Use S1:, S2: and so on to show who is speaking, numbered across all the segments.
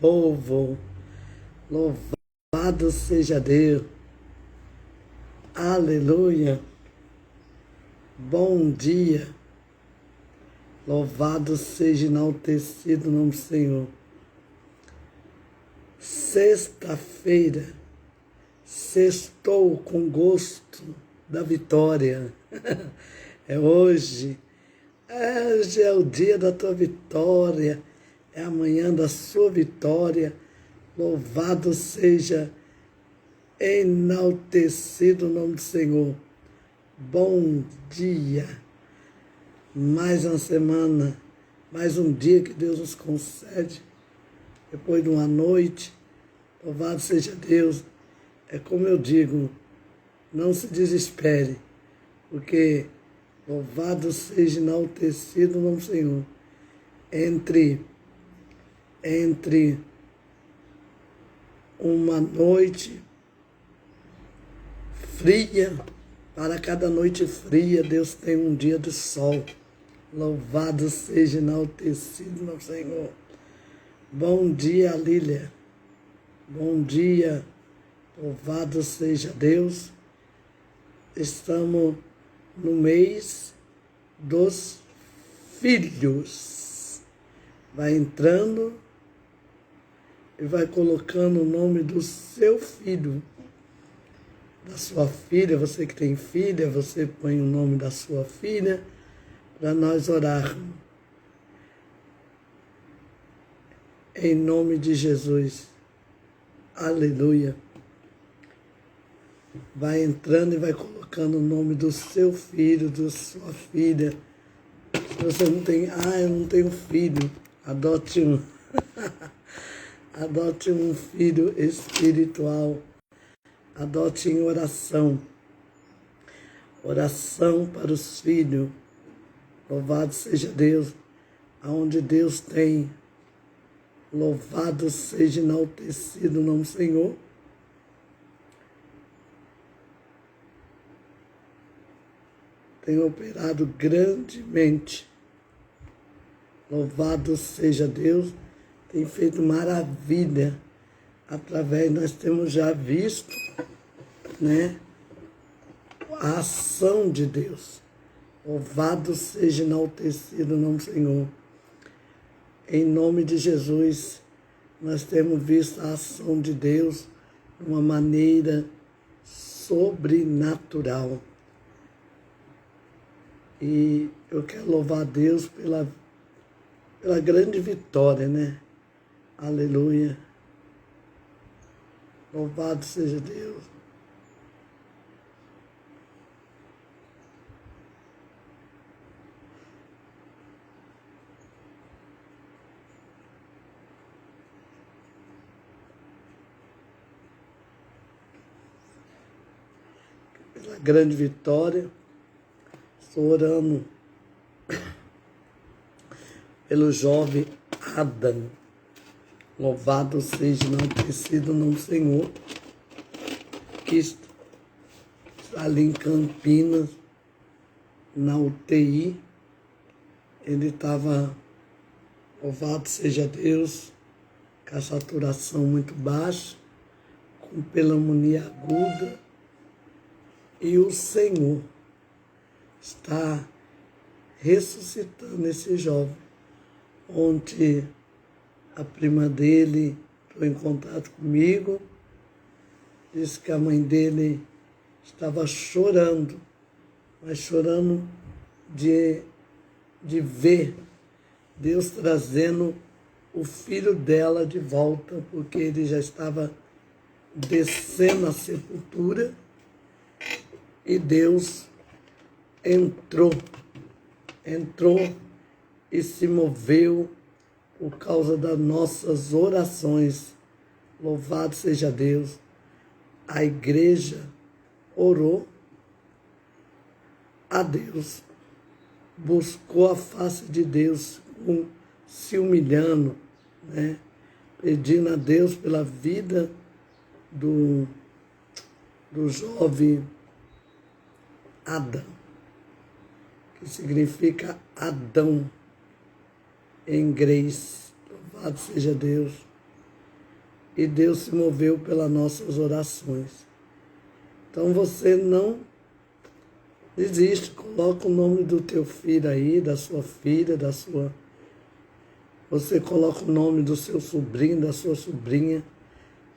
S1: povo, louvado seja Deus, aleluia, bom dia, louvado seja enaltecido o nome do Senhor. Sexta-feira, sextou com gosto da vitória, é hoje. Hoje é o dia da tua vitória, é amanhã da sua vitória. Louvado seja, enaltecido o nome do Senhor. Bom dia, mais uma semana, mais um dia que Deus nos concede, depois de uma noite. Louvado seja Deus. É como eu digo, não se desespere, porque louvado seja enaltecido o nome do Senhor. Entre uma noite fria, para cada noite fria, Deus tem um dia de sol. Louvado seja enaltecido o nome do Senhor. Bom dia, Lília. Bom dia, louvado seja Deus. Estamos no mês dos filhos. Vai entrando e vai colocando o nome do seu filho, da sua filha. Você que tem filha, você põe o nome da sua filha para nós orarmos. Em nome de Jesus. Aleluia. Vai entrando e vai colocando o nome do seu filho, da sua filha. Se você não tem, eu não tenho filho, adote um. Adote um filho espiritual. Adote em oração. Oração para os filhos. Louvado seja Deus. Aonde Deus tem, louvado seja enaltecido o nome do Senhor. Tem operado grandemente. Louvado seja Deus. Tem feito maravilha. Através, nós temos já visto, né, a ação de Deus. Louvado seja enaltecido o nome do Senhor. Em nome de Jesus, nós temos visto a ação de Deus de uma maneira sobrenatural. E eu quero louvar a Deus pela grande vitória, né? Aleluia. Louvado seja Deus. Pela grande vitória. Estou orando pelo jovem Adam. Louvado seja enaltecido o nome do Senhor, que está ali em Campinas, na UTI. Ele estava, louvado seja Deus, com a saturação muito baixa, com pneumonia aguda, e o Senhor está ressuscitando esse jovem. Ontem a prima dele entrou em contato comigo, disse que a mãe dele estava chorando, mas chorando de ver Deus trazendo o filho dela de volta, porque ele já estava descendo a sepultura e Deus entrou e se moveu por causa das nossas orações. Louvado seja Deus. A igreja orou a Deus, buscou a face de Deus, se humilhando, né? Pedindo a Deus pela vida do jovem Adão, que significa Adão em grego. Louvado seja Deus. e Deus se moveu pelas nossas orações. Então você não desiste, coloca o nome do teu filho aí, da sua filha, Você coloca o nome do seu sobrinho, da sua sobrinha,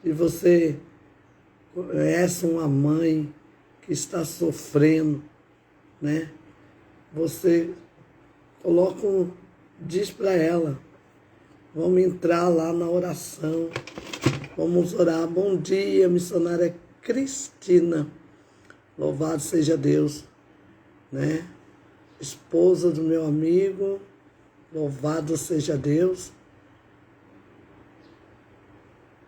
S1: e você conhece uma mãe que está sofrendo, né? Você diz para ela, vamos entrar lá na oração, vamos orar. Bom dia, missionária Cristina, louvado seja Deus, né? Esposa do meu amigo, louvado seja Deus,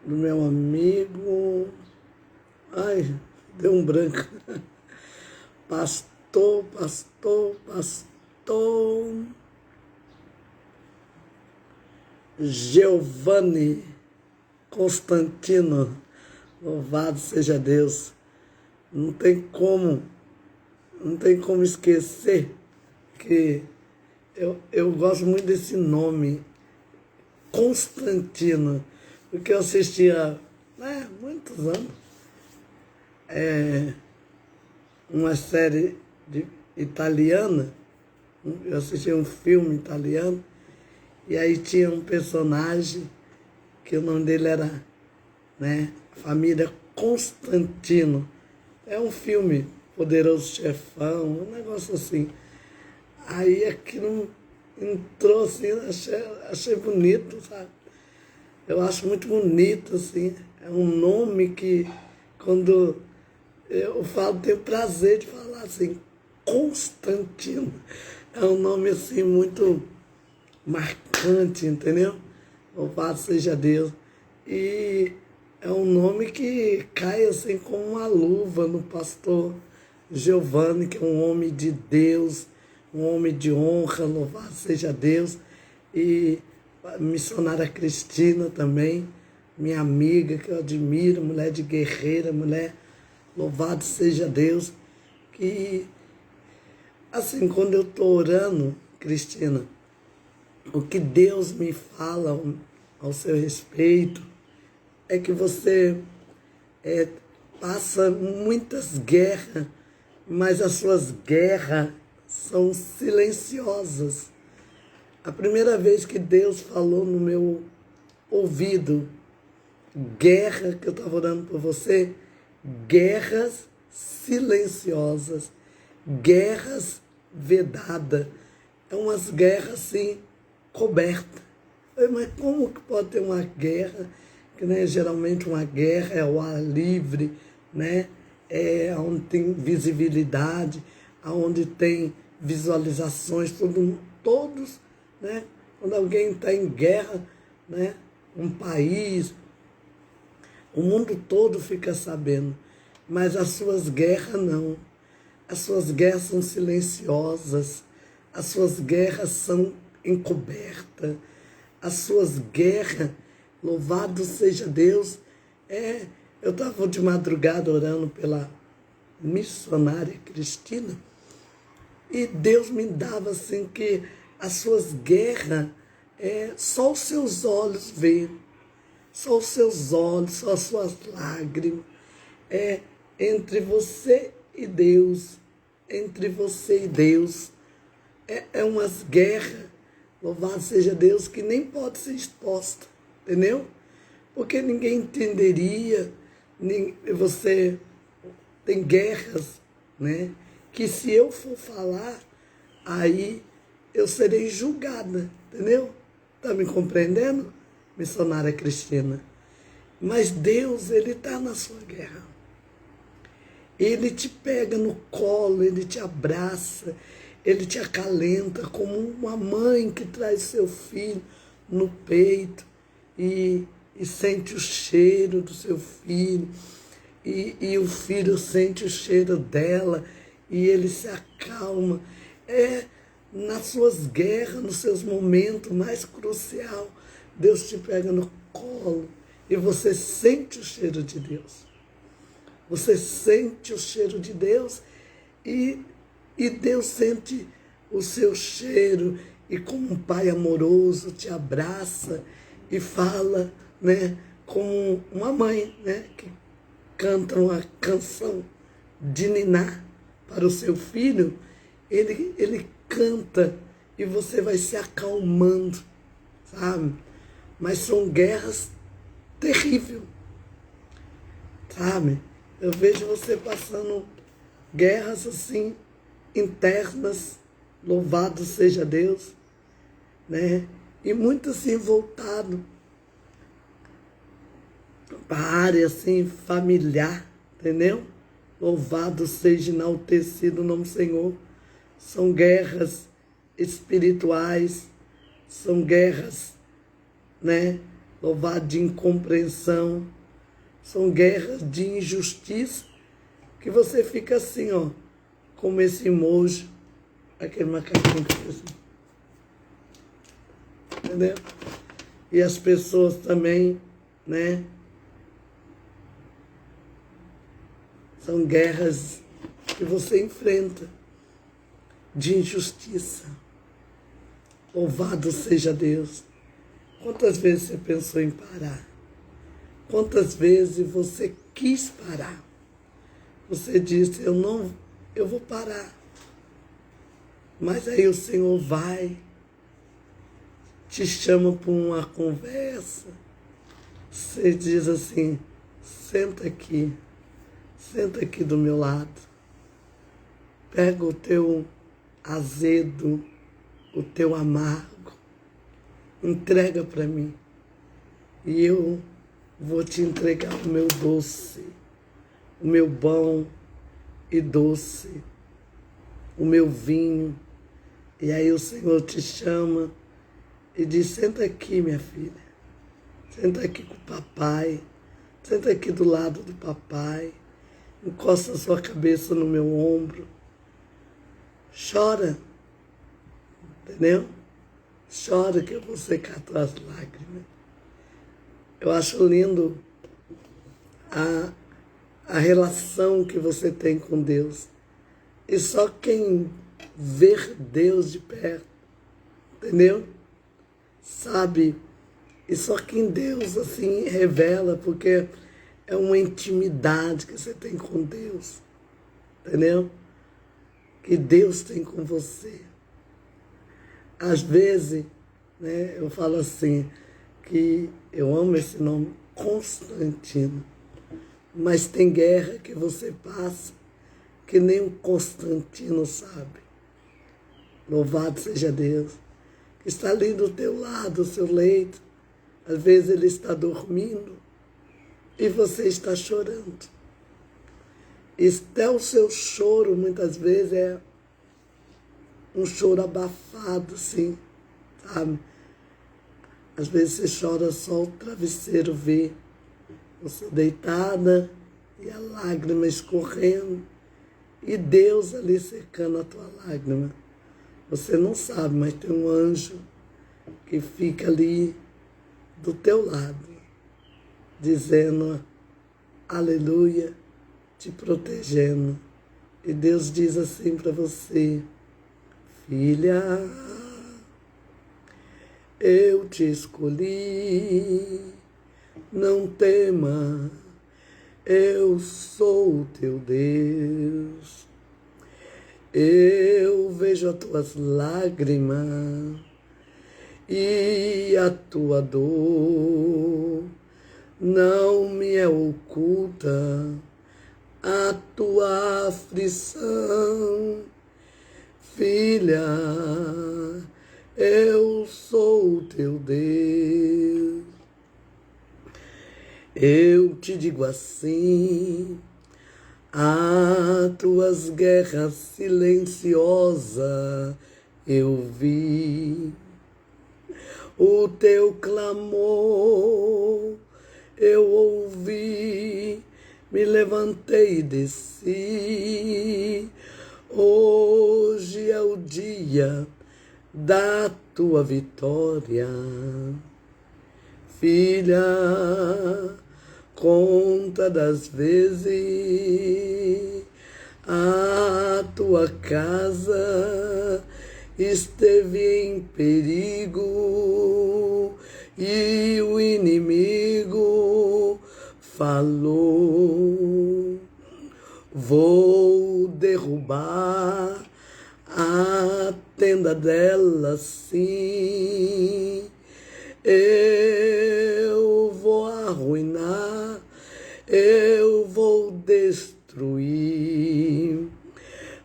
S1: do meu amigo, ai, deu um branco, pastor, Giovanni Constantino, louvado seja Deus. Não tem como esquecer que eu gosto muito desse nome, Constantino, porque eu assistia, muitos anos, uma série italiana, eu assisti um filme italiano, e aí tinha um personagem que o nome dele era, Família Constantino. É um filme, Poderoso Chefão, um negócio assim. Aí aquilo entrou assim, achei bonito, sabe? Eu acho muito bonito, assim. É um nome que, quando eu falo, tenho prazer de falar assim, Constantino. É um nome assim muito marcante, entendeu? Louvado seja Deus. E é um nome que cai assim como uma luva no pastor Giovanni, que é um homem de Deus, um homem de honra, louvado seja Deus. E a missionária Cristina também, minha amiga, que eu admiro, mulher de guerreira, mulher, louvado seja Deus. Que, assim, quando eu estou orando, Cristina, o que Deus me fala ao seu respeito é que você passa muitas guerras, mas as suas guerras são silenciosas. A primeira vez que Deus falou no meu ouvido, guerra, que eu estava orando por você, guerras silenciosas, guerras vedadas, é umas guerras assim, cobertas. Mas como que pode ter uma guerra, que geralmente uma guerra é ao ar livre, é onde tem visibilidade, onde tem visualizações, todos, quando alguém está em guerra, um país, o mundo todo fica sabendo, mas as suas guerras não. As suas guerras são silenciosas, as suas guerras são encobertas, as suas guerras, louvado seja Deus. Eu estava de madrugada orando pela missionária Cristina, e Deus me dava assim que as suas guerras, só os seus olhos veem, só os seus olhos, só as suas lágrimas, entre você e Deus, entre você e Deus, é umas guerras, louvado seja Deus, que nem pode ser exposta, entendeu? Porque ninguém entenderia, você tem guerras, que se eu for falar, aí eu serei julgada, entendeu? Está me compreendendo, missionária Cristina? Mas Deus, Ele está na sua guerra. Ele te pega no colo, Ele te abraça, Ele te acalenta como uma mãe que traz seu filho no peito e sente o cheiro do seu filho, e o filho sente o cheiro dela, e ele se acalma. Nas suas guerras, nos seus momentos mais cruciais, Deus te pega no colo e você sente o cheiro de Deus. Você sente o cheiro de Deus e Deus sente o seu cheiro e, como um pai amoroso, te abraça e fala, como uma mãe, né, que canta uma canção de niná para o seu filho, ele canta e você vai se acalmando, sabe? Mas são guerras terríveis, sabe? Eu vejo você passando guerras assim, internas, louvado seja Deus, né? E muito assim voltado para a área assim familiar, entendeu? Louvado seja, enaltecido o nome do Senhor. São guerras espirituais, são guerras, né? Louvado, de incompreensão, são guerras de injustiça, que você fica assim, ó, como esse emoji, aquele macaquinho que fez assim. Entendeu? E as pessoas também, né? São guerras que você enfrenta de injustiça. Louvado seja Deus. Quantas vezes você pensou em parar? Quantas vezes você quis parar? Você disse, eu vou parar. Mas aí o Senhor vai, te chama para uma conversa. Você diz assim, senta aqui do meu lado. Pega o teu azedo, o teu amargo, entrega para mim. E eu vou te entregar o meu doce, o meu bom e doce, o meu vinho. E aí o Senhor te chama e diz, senta aqui, minha filha. Senta aqui com o papai. Senta aqui do lado do papai. Encosta a sua cabeça no meu ombro. Chora. Entendeu? Chora que eu vou secar tuas lágrimas. Eu acho lindo a relação que você tem com Deus. E só quem vê Deus de perto, entendeu? Sabe? E só quem Deus assim revela, porque é uma intimidade que você tem com Deus, entendeu? Que Deus tem com você. Às vezes, né, eu falo assim, que eu amo esse nome, Constantino, mas tem guerra que você passa que nem o Constantino sabe. Louvado seja Deus, que está ali do teu lado, o seu leito. Às vezes ele está dormindo e você está chorando. E até o seu choro, muitas vezes, é um choro abafado, assim, sabe? Às vezes você chora só o travesseiro vê. Você deitada e a lágrima escorrendo. E Deus ali secando a tua lágrima. Você não sabe, mas tem um anjo que fica ali do teu lado, dizendo aleluia, te protegendo. E Deus diz assim para você, filha, eu te escolhi, não tema, eu sou o teu Deus. Eu vejo as tuas lágrimas e a tua dor, não me é oculta a tua aflição. Filha, eu sou o teu Deus. Eu te digo assim, as tuas guerras silenciosas eu vi, o teu clamor eu ouvi, me levantei e desci. Hoje é o dia da tua vitória, filha. Conta das vezes a tua casa esteve em perigo e o inimigo falou. Vou derrubar a tenda dela, sim. Eu vou arruinar, eu vou destruir.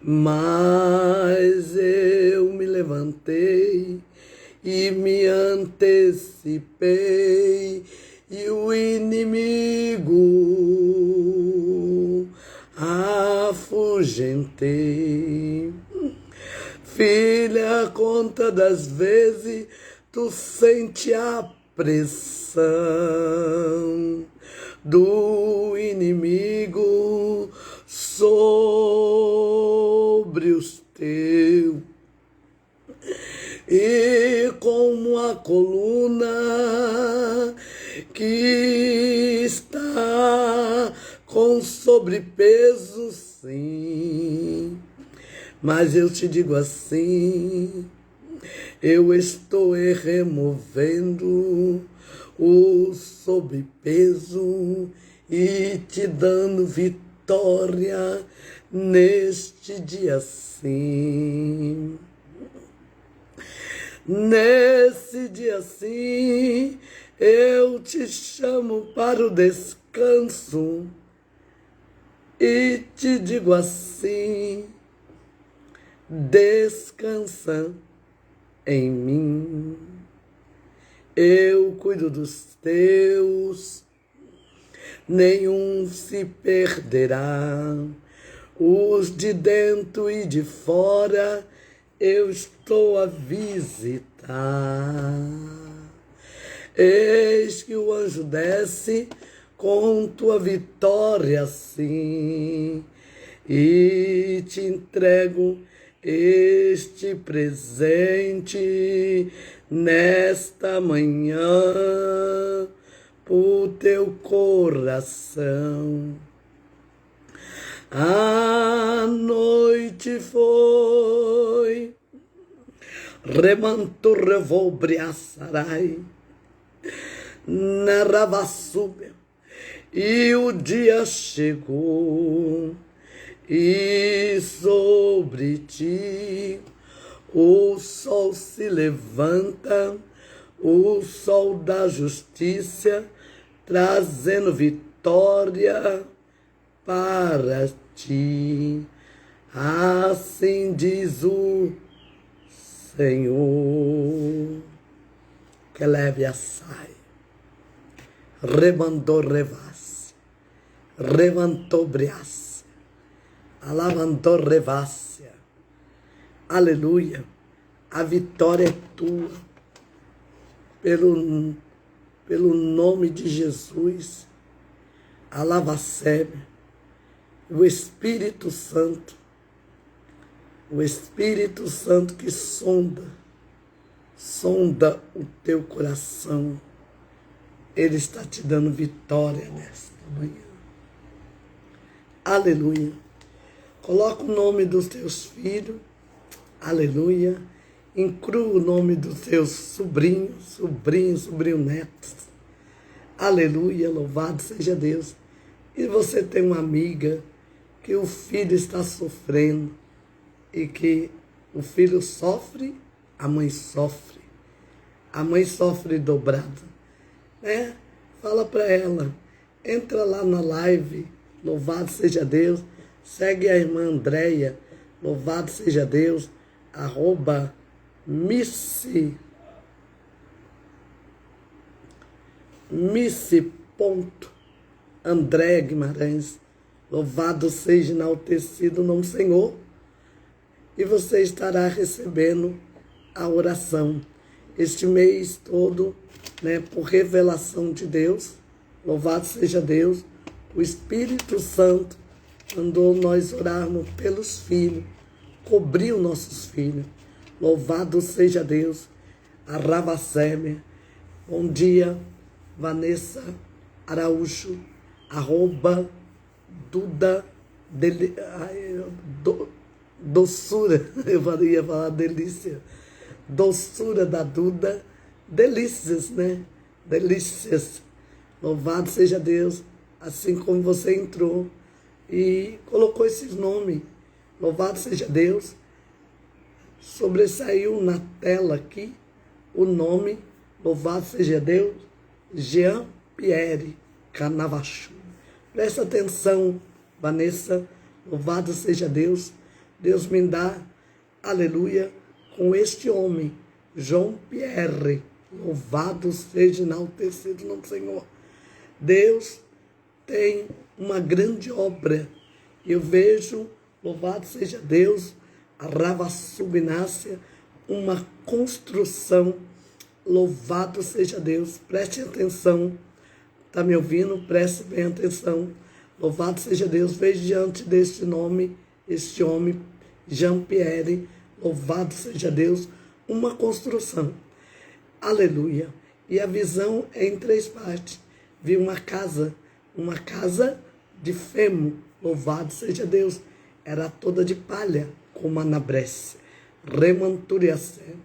S1: Mas eu me levantei e me antecipei, e o inimigo afugentei. Filha, conta das vezes tu sente a pressão do inimigo sobre os teus, e como a coluna que está com sobrepeso, sim. Mas eu te digo assim, eu estou removendo o sobrepeso e te dando vitória neste dia, sim. Nesse dia, sim, eu te chamo para o descanso e te digo assim: descansa em mim. Eu cuido dos teus, nenhum se perderá. Os de dentro e de fora eu estou a visitar. Eis que o anjo desce com tua vitória, sim, e te entrego este presente nesta manhã pro teu coração. A noite foi, remanto revolbriaçarai, na ravassúbia, e o dia chegou, e sobre ti o sol se levanta, o sol da justiça, trazendo vitória para ti. Assim diz o Senhor, que leve a saia, rebandou revasse, levantou briasse, alavantou revácia. Aleluia, a vitória é tua, pelo nome de Jesus. Alavacebe, o Espírito Santo que sonda o teu coração, ele está te dando vitória nesta manhã. Aleluia. Coloca o nome dos teus filhos, aleluia. Inclua o nome dos teus sobrinho netos. Aleluia, louvado seja Deus. E você tem uma amiga que o filho está sofrendo e que o filho sofre, a mãe sofre. A mãe sofre dobrada, né? Fala para ela, entra lá na live, louvado seja Deus. Segue a irmã Andréia, louvado seja Deus, @Andréia Guimarães, louvado seja enaltecido o nome do Senhor, e você estará recebendo a oração este mês todo, né, por revelação de Deus. Louvado seja Deus, o Espírito Santo mandou nós orarmos pelos filhos, cobriu nossos filhos. Louvado seja Deus, a Ravacémia. Bom dia, Vanessa Araújo, @Duda doçura, eu ia falar delícia, doçura da Duda, delícias, né? Delícias. Louvado seja Deus, assim como você entrou e colocou esses nomes. Louvado seja Deus. Sobressaiu na tela aqui o nome, louvado seja Deus, Jean-Pierre Canavachu. Presta atenção, Vanessa, louvado seja Deus. Deus me dá, aleluia, com este homem, João Pierre. Louvado seja enaltecido o nome do Senhor. Deus tem uma grande obra. Eu vejo, louvado seja Deus, a Rava Subnácia, uma construção. Louvado seja Deus. Preste atenção. Está me ouvindo? Preste bem atenção. Louvado seja Deus. Veja diante deste nome, este homem, Jean-Pierre. Louvado seja Deus. Uma construção. Aleluia. E a visão é em 3 partes. Vi uma casa de feno. Louvado seja Deus. Era toda de palha, como anabrece. Remanturiacé.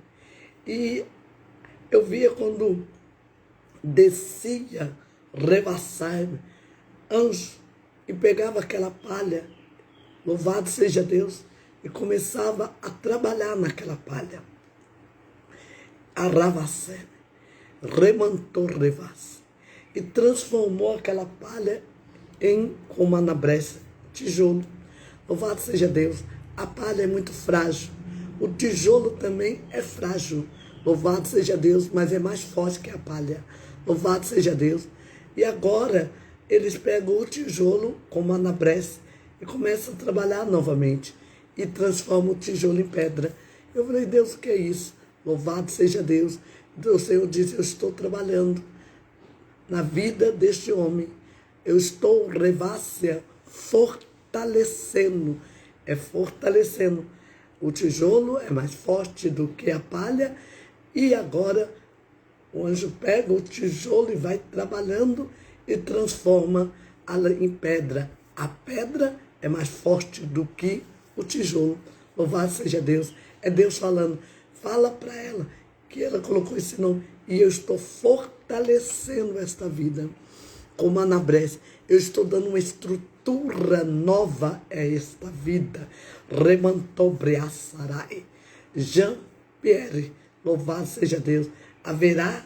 S1: E eu via quando descia, revassar, anjo, e pegava aquela palha, louvado seja Deus, e começava a trabalhar naquela palha. Arravassé, remantou revas, e transformou aquela palha em, como anabrece, tijolo. Louvado seja Deus. A palha é muito frágil. O tijolo também é frágil. Louvado seja Deus, mas é mais forte que a palha. Louvado seja Deus. E agora eles pegam o tijolo, como anabrece, e começam a trabalhar novamente. E transformam o tijolo em pedra. Eu falei, Deus, o que é isso? Louvado seja Deus. O Senhor disse, eu estou trabalhando na vida deste homem. Eu estou, revácia, fortalecendo. É fortalecendo. O tijolo é mais forte do que a palha. E agora o anjo pega o tijolo e vai trabalhando e transforma ela em pedra. A pedra é mais forte do que o tijolo. Louvado seja Deus. É Deus falando. Fala para ela que ela colocou esse nome. E eu estou fortalecendo esta vida. Como anabrece. Eu estou dando uma estrutura nova a esta vida. Remantobriaçarai. Jean-Pierre. Louvado seja Deus. Haverá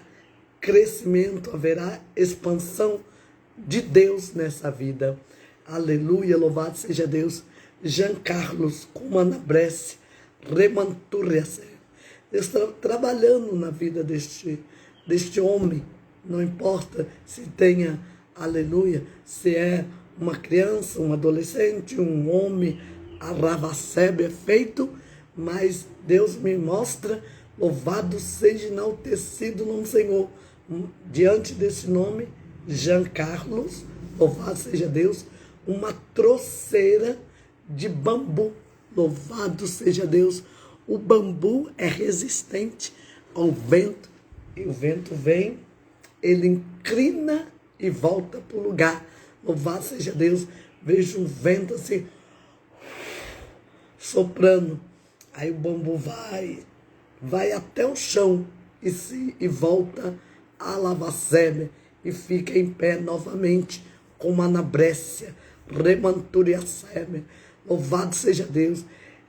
S1: crescimento, haverá expansão de Deus nessa vida. Aleluia, louvado seja Deus. Jean Carlos, como anabrece, remanturriace. Deus está trabalhando na vida deste homem. Não importa se tenha, aleluia, se é uma criança, um adolescente, um homem, a ravacebe é feito, mas Deus me mostra, louvado seja enaltecido o nome do Senhor. Diante desse nome, Jean Carlos, louvado seja Deus, uma troceira de bambu. Louvado seja Deus. O bambu é resistente ao vento. E o vento vem, ele inclina e volta para o lugar. Louvado seja Deus. Vejo um vento assim, soprando. Aí o bambu vai até o chão e volta a lavacélia e fica em pé novamente, como anabrécia, remanturiacélia. Louvado seja Deus.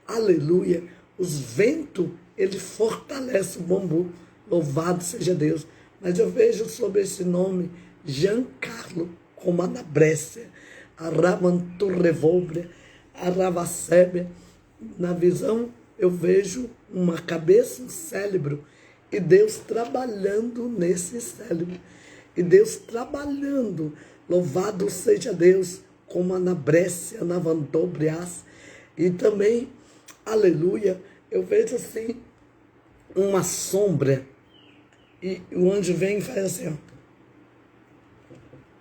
S1: Aleluia. Os ventos, ele fortalece o bambu. Louvado seja Deus. Mas eu vejo sobre esse nome, Jean Carlo, como anabrécia, a ramanturrevolbria, a ravacébia. Na visão, eu vejo uma cabeça, um cérebro, e Deus trabalhando nesse cérebro. E Deus trabalhando. Louvado seja Deus, como anabrécia, navandobrias. E também, aleluia, eu vejo assim, uma sombra. E o anjo vem e faz assim, ó,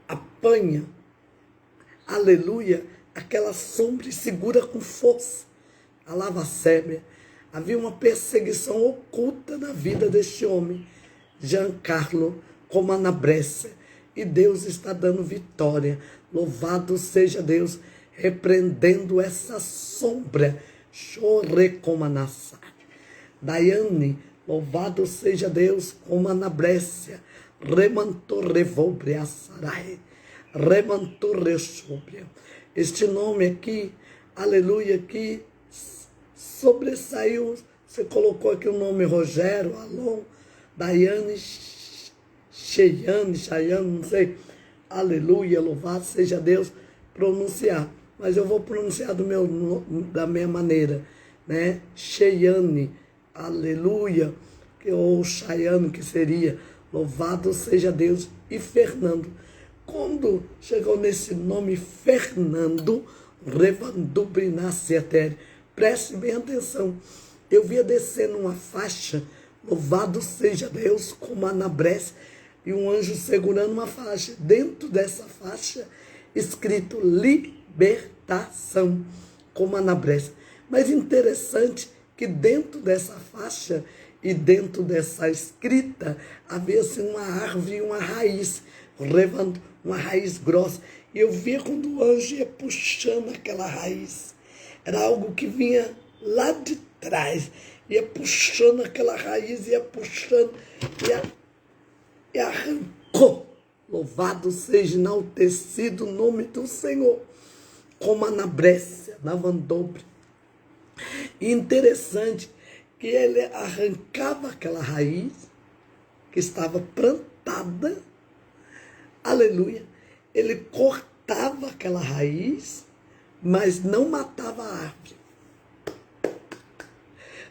S1: apanha, aleluia, aquela sombra e segura com força. A lavacébia. Havia uma perseguição oculta na vida deste homem, Jean Carlo, como anabrécia. E Deus está dando vitória. Louvado seja Deus, repreendendo essa sombra. Chorecomanassar. Daiane, louvado seja Deus, como anabrécia. Remantorrevolbriassarai. Remanturrexúbia. Este nome aqui, aleluia, que sobressaiu. Você colocou aqui o nome Rogério, Alon, Daiane, Cheyane, não sei. Aleluia, louvado seja Deus, pronunciar. Mas eu vou pronunciar da minha maneira, né? Cheyane, aleluia, ou Chayane, que seria, louvado seja Deus, e Fernando. Quando chegou nesse nome Fernando, Revandubrinacietere, preste bem atenção, eu via descendo uma faixa, louvado seja Deus, como Anabrés, e um anjo segurando uma faixa. Dentro dessa faixa, escrito libertação, como Anabrés. Mas interessante que dentro dessa faixa e dentro dessa escrita, havia assim uma árvore e uma raiz, uma raiz grossa. E eu via quando o anjo ia puxando aquela raiz. Era algo que vinha lá de trás, ia puxando aquela raiz, ia puxando, e arrancou. Louvado seja, enaltecido o nome do Senhor, como Anabrécia, Navandobre. E interessante que ele arrancava aquela raiz que estava plantada, aleluia, ele cortava aquela raiz, mas não matava a árvore.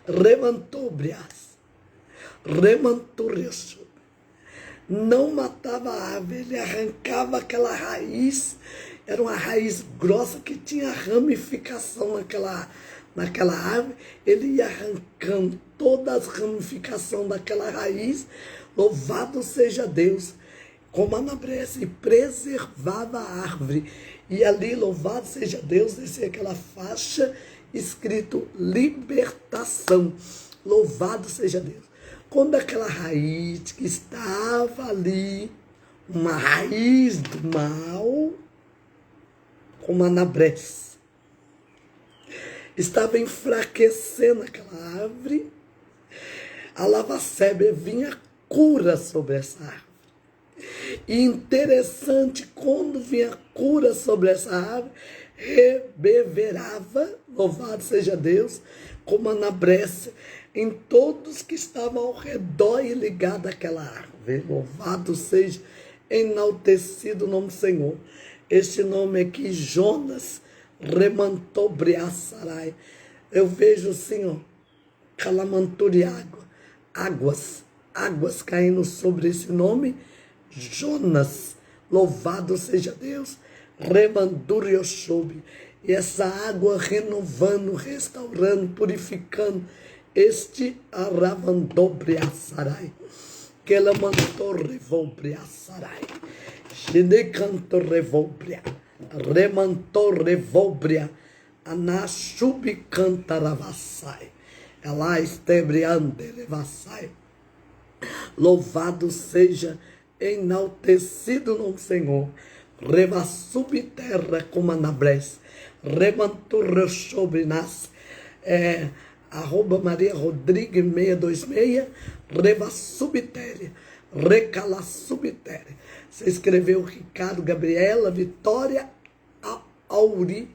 S1: Remantobrias, remanturreço. Não matava a árvore, ele arrancava aquela raiz, era uma raiz grossa que tinha ramificação naquela árvore, ele ia arrancando toda a ramificação daquela raiz, louvado seja Deus, como Anabrés, e preservava a árvore. E ali, louvado seja Deus, descia aquela faixa escrito libertação, louvado seja Deus. Quando aquela raiz que estava ali, uma raiz do mal, como Anabrés, estava enfraquecendo aquela árvore, a lavacébia vinha cura sobre essa árvore. E interessante, quando vinha cura sobre essa árvore, reverberava, louvado seja Deus, como Anabrés, em todos que estavam ao redor e ligados àquela árvore. Louvado seja, enaltecido o nome do Senhor. Este nome aqui, Jonas, Remantobriaçarai. Eu vejo assim, ó, calamanturi águas caindo sobre esse nome, Jonas, louvado seja Deus, Remandurioshub, e essa água renovando, restaurando, purificando este Aravandobriaçarai, que ela mandou revolbriaçarai, Shinecanto revolbria, Remantor revolbria, Anashub cantaravassai, ela estebriande revassai. Louvado seja, enaltecido no Senhor. Reva subterra como Anabrés. Remanturra sobre nas. @Maria Rodrigues 626. Reva subterra. Recala subterra. Você escreveu Ricardo, Gabriela, Vitória, Auri.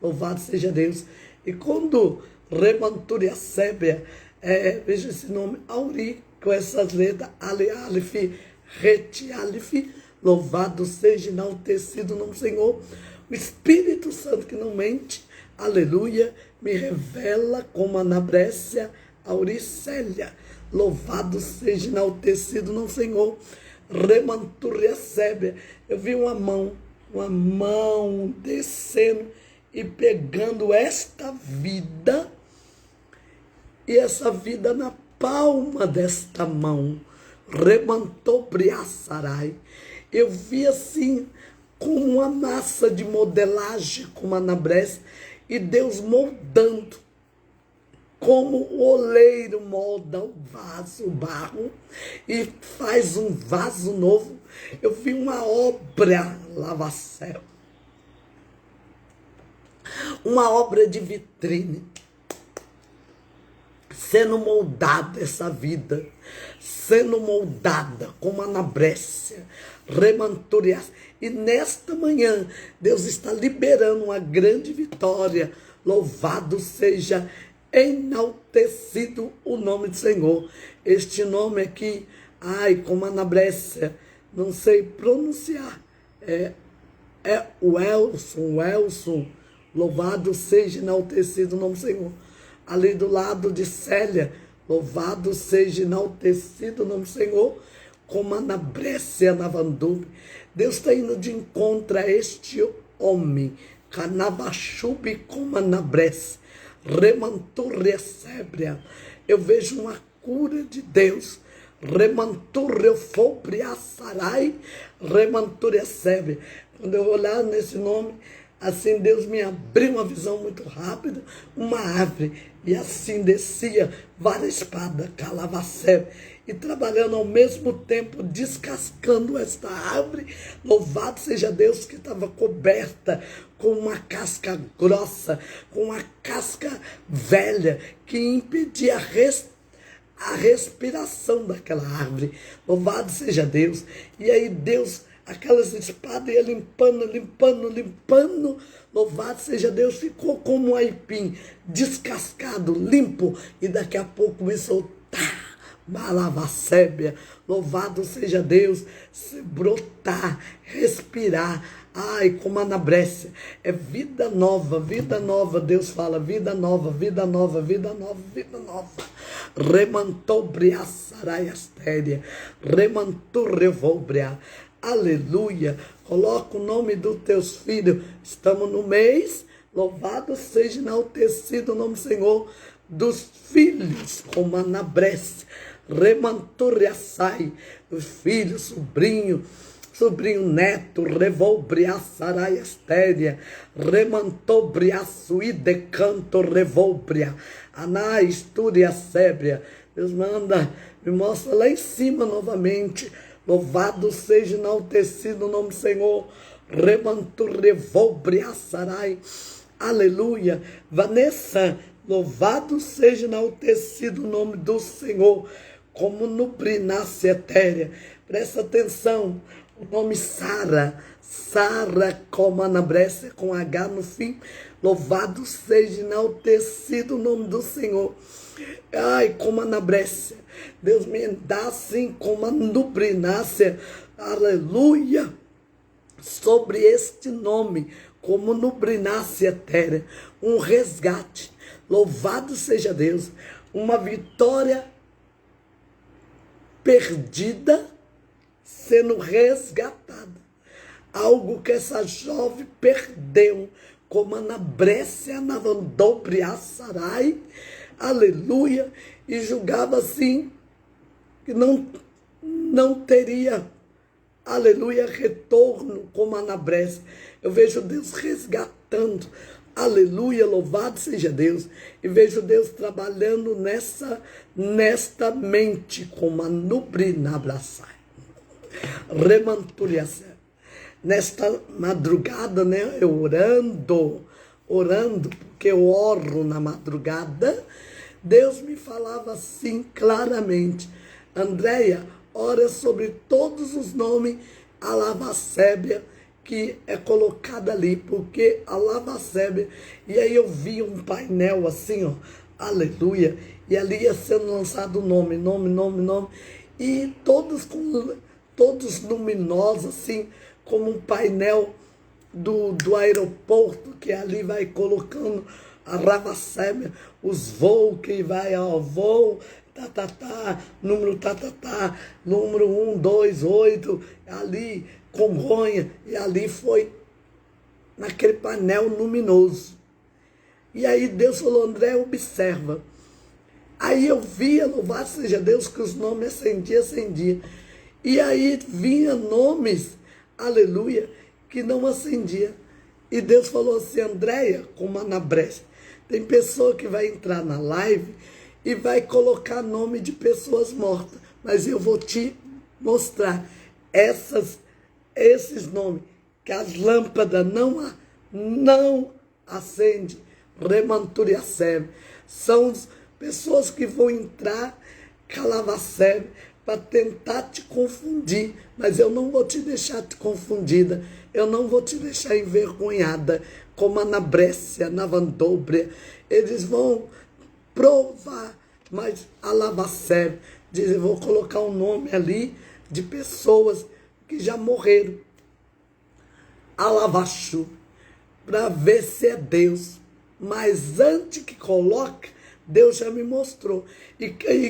S1: Louvado seja Deus. E quando Remanturia Sébia, veja esse nome, Auri, com essas letras, Alef, Reti, Alef, louvado seja, enaltecido no Senhor. O Espírito Santo que não mente, aleluia, me revela como Anabrécia, Auricélia, louvado seja, enaltecido no Senhor. Remanturia Sébia, eu vi uma mão descendo e pegando esta vida, e essa vida na palma desta mão, Remantobriaçarai. Eu vi assim, como uma massa de modelagem, como Anabrés, e Deus moldando, como o oleiro molda o vaso, o barro, e faz um vaso novo. Eu vi uma obra lavacel, uma obra de vitrine, sendo moldada essa vida, sendo moldada como Anabrécia, remanturias. E nesta manhã, Deus está liberando uma grande vitória. Louvado seja, enaltecido o nome do Senhor. Este nome aqui, como Anabrécia, não sei pronunciar, é o Elson, louvado seja, enaltecido o nome do Senhor. Ali do lado de Célia, louvado seja, enaltecido o nome do Senhor, como Anabrécia Navandube. Deus está indo de encontro a este homem, Canabachubi como Anabrécia, Remanturrecébria. Eu vejo uma cura de Deus. Remanturrefobriaçarai, Remanturrecébria. Quando eu olhar nesse nome, assim Deus me abriu uma visão muito rápida, uma árvore, e assim descia várias espadas, calavacébria, e trabalhando ao mesmo tempo, descascando esta árvore. Louvado seja Deus, que estava coberta com uma casca grossa, com uma casca velha, que impedia a respiração daquela árvore. Louvado seja Deus. E aí Deus, aquelas espadas ia limpando. Louvado seja Deus, ficou como um aipim, descascado, limpo. E daqui a pouco começou Malavacébia, louvado seja Deus, se brotar, respirar. Como Anabrécia, é vida nova, Deus fala, vida nova. Remantobriaçarai astéria, remanturrevolbria, aleluia. Coloca o nome dos teus filhos, estamos no mês, louvado seja, enaltecido o nome do Senhor, dos filhos, como Anabrécia, remanturreaçai, dos filhos, sobrinho, neto, revolbriaçarai astéria, remantobriaçui decanto revolbria, aná estúria sébria. Deus me mostra lá em cima novamente. Louvado seja, enaltecido o nome do Senhor. Remanturrevolbriaçarai, aleluia. Vanessa, louvado seja, enaltecido o nome do Senhor, como nubrinácea etérea. Presta atenção, o nome Sara como Anabrécia, com H no fim. Louvado seja, enaltecido o nome do Senhor. Como Anabrécia. Deus me dá assim como a nubrinácea, aleluia, sobre este nome, como nubrinácea etérea, um resgate. Louvado seja Deus, uma vitória perdida sendo resgatada. Algo que essa jovem perdeu, como Anabrécia Navandobriaçarai, aleluia, e julgava assim que não teria, aleluia, retorno como Anabrécia. Eu vejo Deus resgatando, aleluia, louvado seja Deus, e vejo Deus trabalhando nesta mente como a nubrinabraçai, remanturiaçai. Nesta madrugada, né, eu orando, porque eu oro na madrugada, Deus me falava assim claramente: Andréia, ora sobre todos os nomes a lavacébia que é colocada ali, porque a lavacébia. E aí eu vi um painel assim, aleluia, e ali ia sendo lançado nome, e todos luminosos, assim, como um painel do aeroporto, que ali vai colocando a lavacébia, os voos que vai, voo, número número 128, ali, Congonha, e ali foi naquele painel luminoso. E aí Deus falou: André, observa. Aí eu via, louvado seja Deus, que os nomes acendia. E aí vinha nomes, aleluia, que não acendia. E Deus falou assim: Andréia, como Anabrécia, tem pessoa que vai entrar na live e vai colocar nome de pessoas mortas, mas eu vou te mostrar esses nomes, que as lâmpadas não acendem, remanturiacebe. São pessoas que vão entrar, calavacebe, para tentar te confundir, mas eu não vou te deixar te confundida, eu não vou te deixar envergonhada, como a Nabrécia, na Vandóbria. Eles vão provar, mas a Lavaceb diz, eu vou colocar um nome ali de pessoas que já morreram. A Lavachu, para ver se é Deus. Mas antes que coloque, Deus já me mostrou. E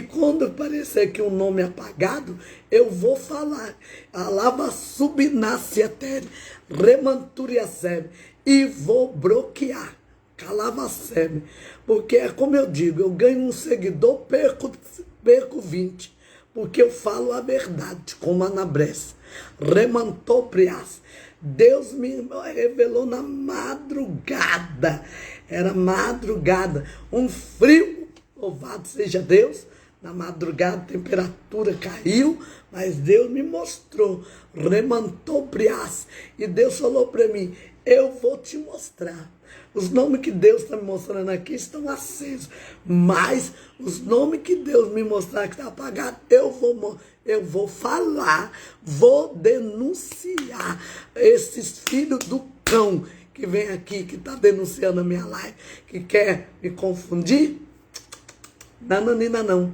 S1: quando parecer que o nome é apagado, eu vou falar. Alava subnaciatere, remanturiacebe. E vou bloquear. Calavacebe. Porque é como eu digo, eu ganho um seguidor, perco 20. Porque eu falo a verdade, como a Nabrécia. Remantoprias. Deus me revelou na madrugada. Era madrugada. Um frio, louvado seja Deus. Na madrugada a temperatura caiu, mas Deus me mostrou. Remantoprias. E Deus falou para mim, eu vou te mostrar. Os nomes que Deus está me mostrando aqui estão acesos. Mas os nomes que Deus me mostrar que está apagado, eu vou falar, vou denunciar esses filhos do cão que vem aqui, que está denunciando a minha live, que quer me confundir. Nananina não.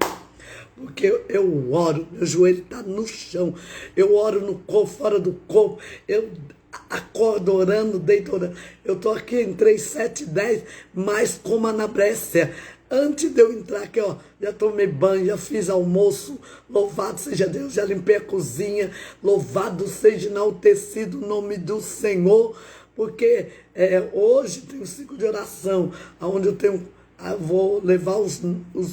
S1: Porque eu oro, meu joelho está no chão. Eu oro no corpo, fora do corpo. Eu acordo orando, deito orando. Eu estou aqui em 3, 7, 10, mas como a Nabrécia. Antes de eu entrar aqui, ó, já tomei banho, já fiz almoço, louvado seja Deus, já limpei a cozinha, louvado seja enaltecido o nome do Senhor, porque hoje tem um ciclo de oração, onde eu vou levar os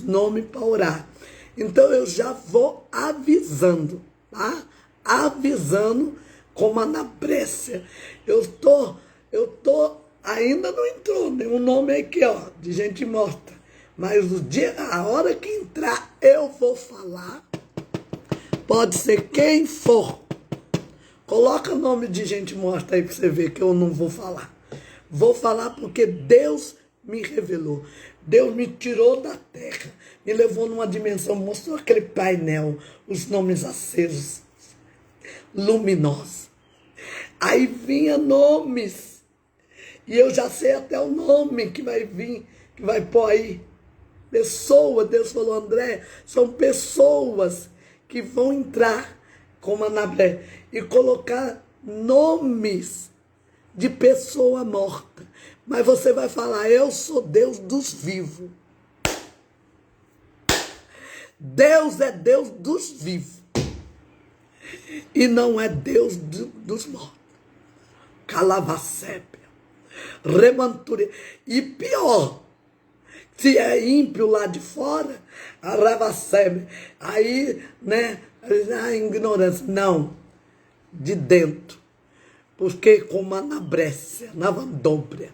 S1: nomes para orar. Então eu já vou avisando, tá? Avisando como a Nabrécia. Eu tô, ainda não entrou nenhum nome aqui, ó, de gente morta. Mas a hora que entrar, eu vou falar. Pode ser quem for. Coloca o nome de gente morta aí para você ver que eu não vou falar. Vou falar porque Deus me revelou. Deus me tirou da terra, me levou numa dimensão, mostrou aquele painel, os nomes acesos, luminosos. Aí vinha nomes, e eu já sei até o nome que vai vir, que vai pôr aí. Pessoas, Deus falou, André, são pessoas que vão entrar como Anabré e colocar nomes de pessoa morta. Mas você vai falar, eu sou Deus dos vivos. Deus é Deus dos vivos. E não é Deus dos mortos. Calavacépia. Remanture. E pior, se é ímpio lá de fora, a ravacebe. Aí, né, a ignorância. Não, de dentro. Porque como a Nabrécia, na Vandóbria.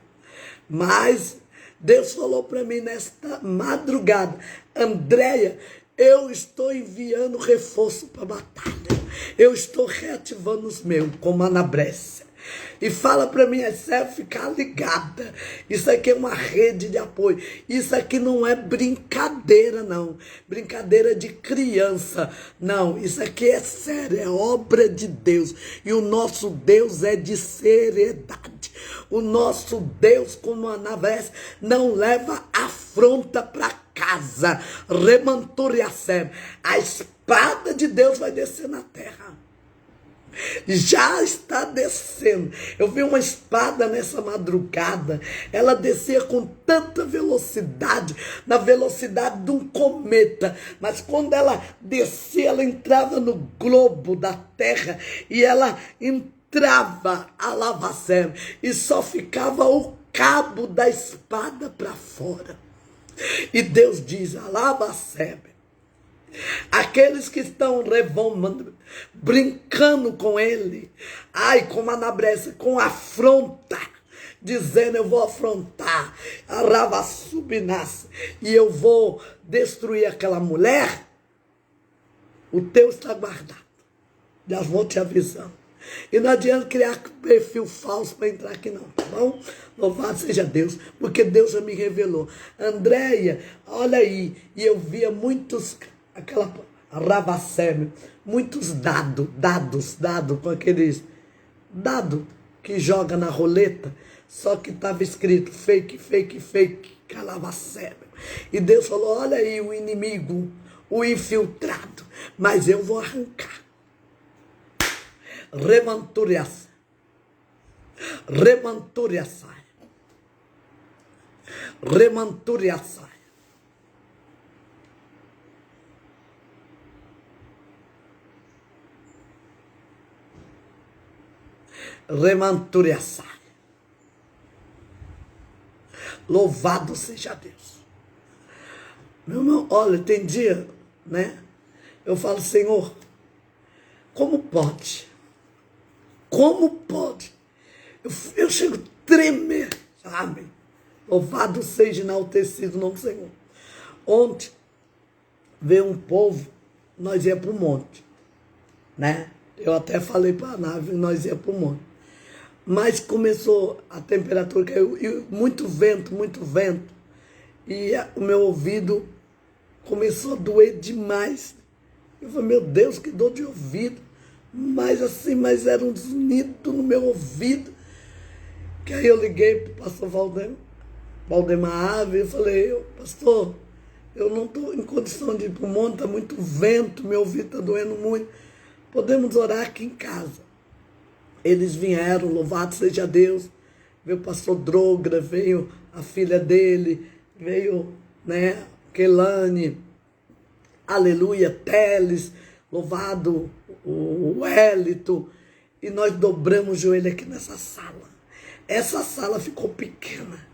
S1: Mas Deus falou para mim nesta madrugada, Andréia, eu estou enviando reforço para a batalha. Eu estou reativando os meus, como a Nabrécia. E fala para mim, ficar ligada. Isso aqui é uma rede de apoio. Isso aqui não é brincadeira, não. Brincadeira de criança. Não, isso aqui é sério, é obra de Deus. E o nosso Deus é de seriedade. O nosso Deus, como a Nabrécia, não leva afronta para casa. Remanturiacem. A espada de Deus vai descer na terra. Já está descendo. Eu vi uma espada nessa madrugada. Ela descia com tanta velocidade, na velocidade de um cometa. Mas quando ela descia, ela entrava no globo da terra e ela entrava a Lavacem e só ficava o cabo da espada para fora. E Deus diz, a Lavacem, aqueles que estão brincando com ele, ai, como a Nabrécia, com afronta, dizendo, eu vou afrontar a Ravassubinas e eu vou destruir aquela mulher, o teu está guardado. Já vou te avisando. E não adianta criar perfil falso para entrar aqui não, tá bom? Louvado seja Deus, porque Deus já me revelou. Andréia, olha aí, e eu via muitos, Rabaceme, muitos dados com aqueles dado que joga na roleta, só que estava escrito fake, calabaceme. E Deus falou, olha aí o inimigo, o infiltrado, mas eu vou arrancar. Remanturias. Remanturiasai. Remanturiasai. Remanturiasai. Louvado seja Deus. Meu irmão, olha, tem dia, né? Eu falo, Senhor, como pode? Como pode? Eu chego a tremer, sabe? Louvado seja enaltecido o nome do Senhor. Ontem veio um povo, nós ia para o monte, né? Eu até falei para a nave, nós ia para o monte. Mas começou, a temperatura caiu, e muito vento. E o meu ouvido começou a doer demais. Eu falei, meu Deus, que dor de ouvido. Mas era um zunido no meu ouvido. Que aí eu liguei para o pastor Valdemar Ave, e falei, pastor, eu não estou em condição de ir para o monte, está muito vento, meu ouvido está doendo muito. Podemos orar aqui em casa. Eles vieram, louvado seja Deus. Veio o pastor Drogra, veio a filha dele, veio, né, Kelane, aleluia, Teles, louvado o Wellington. E nós dobramos o joelho aqui nessa sala. Essa sala ficou pequena.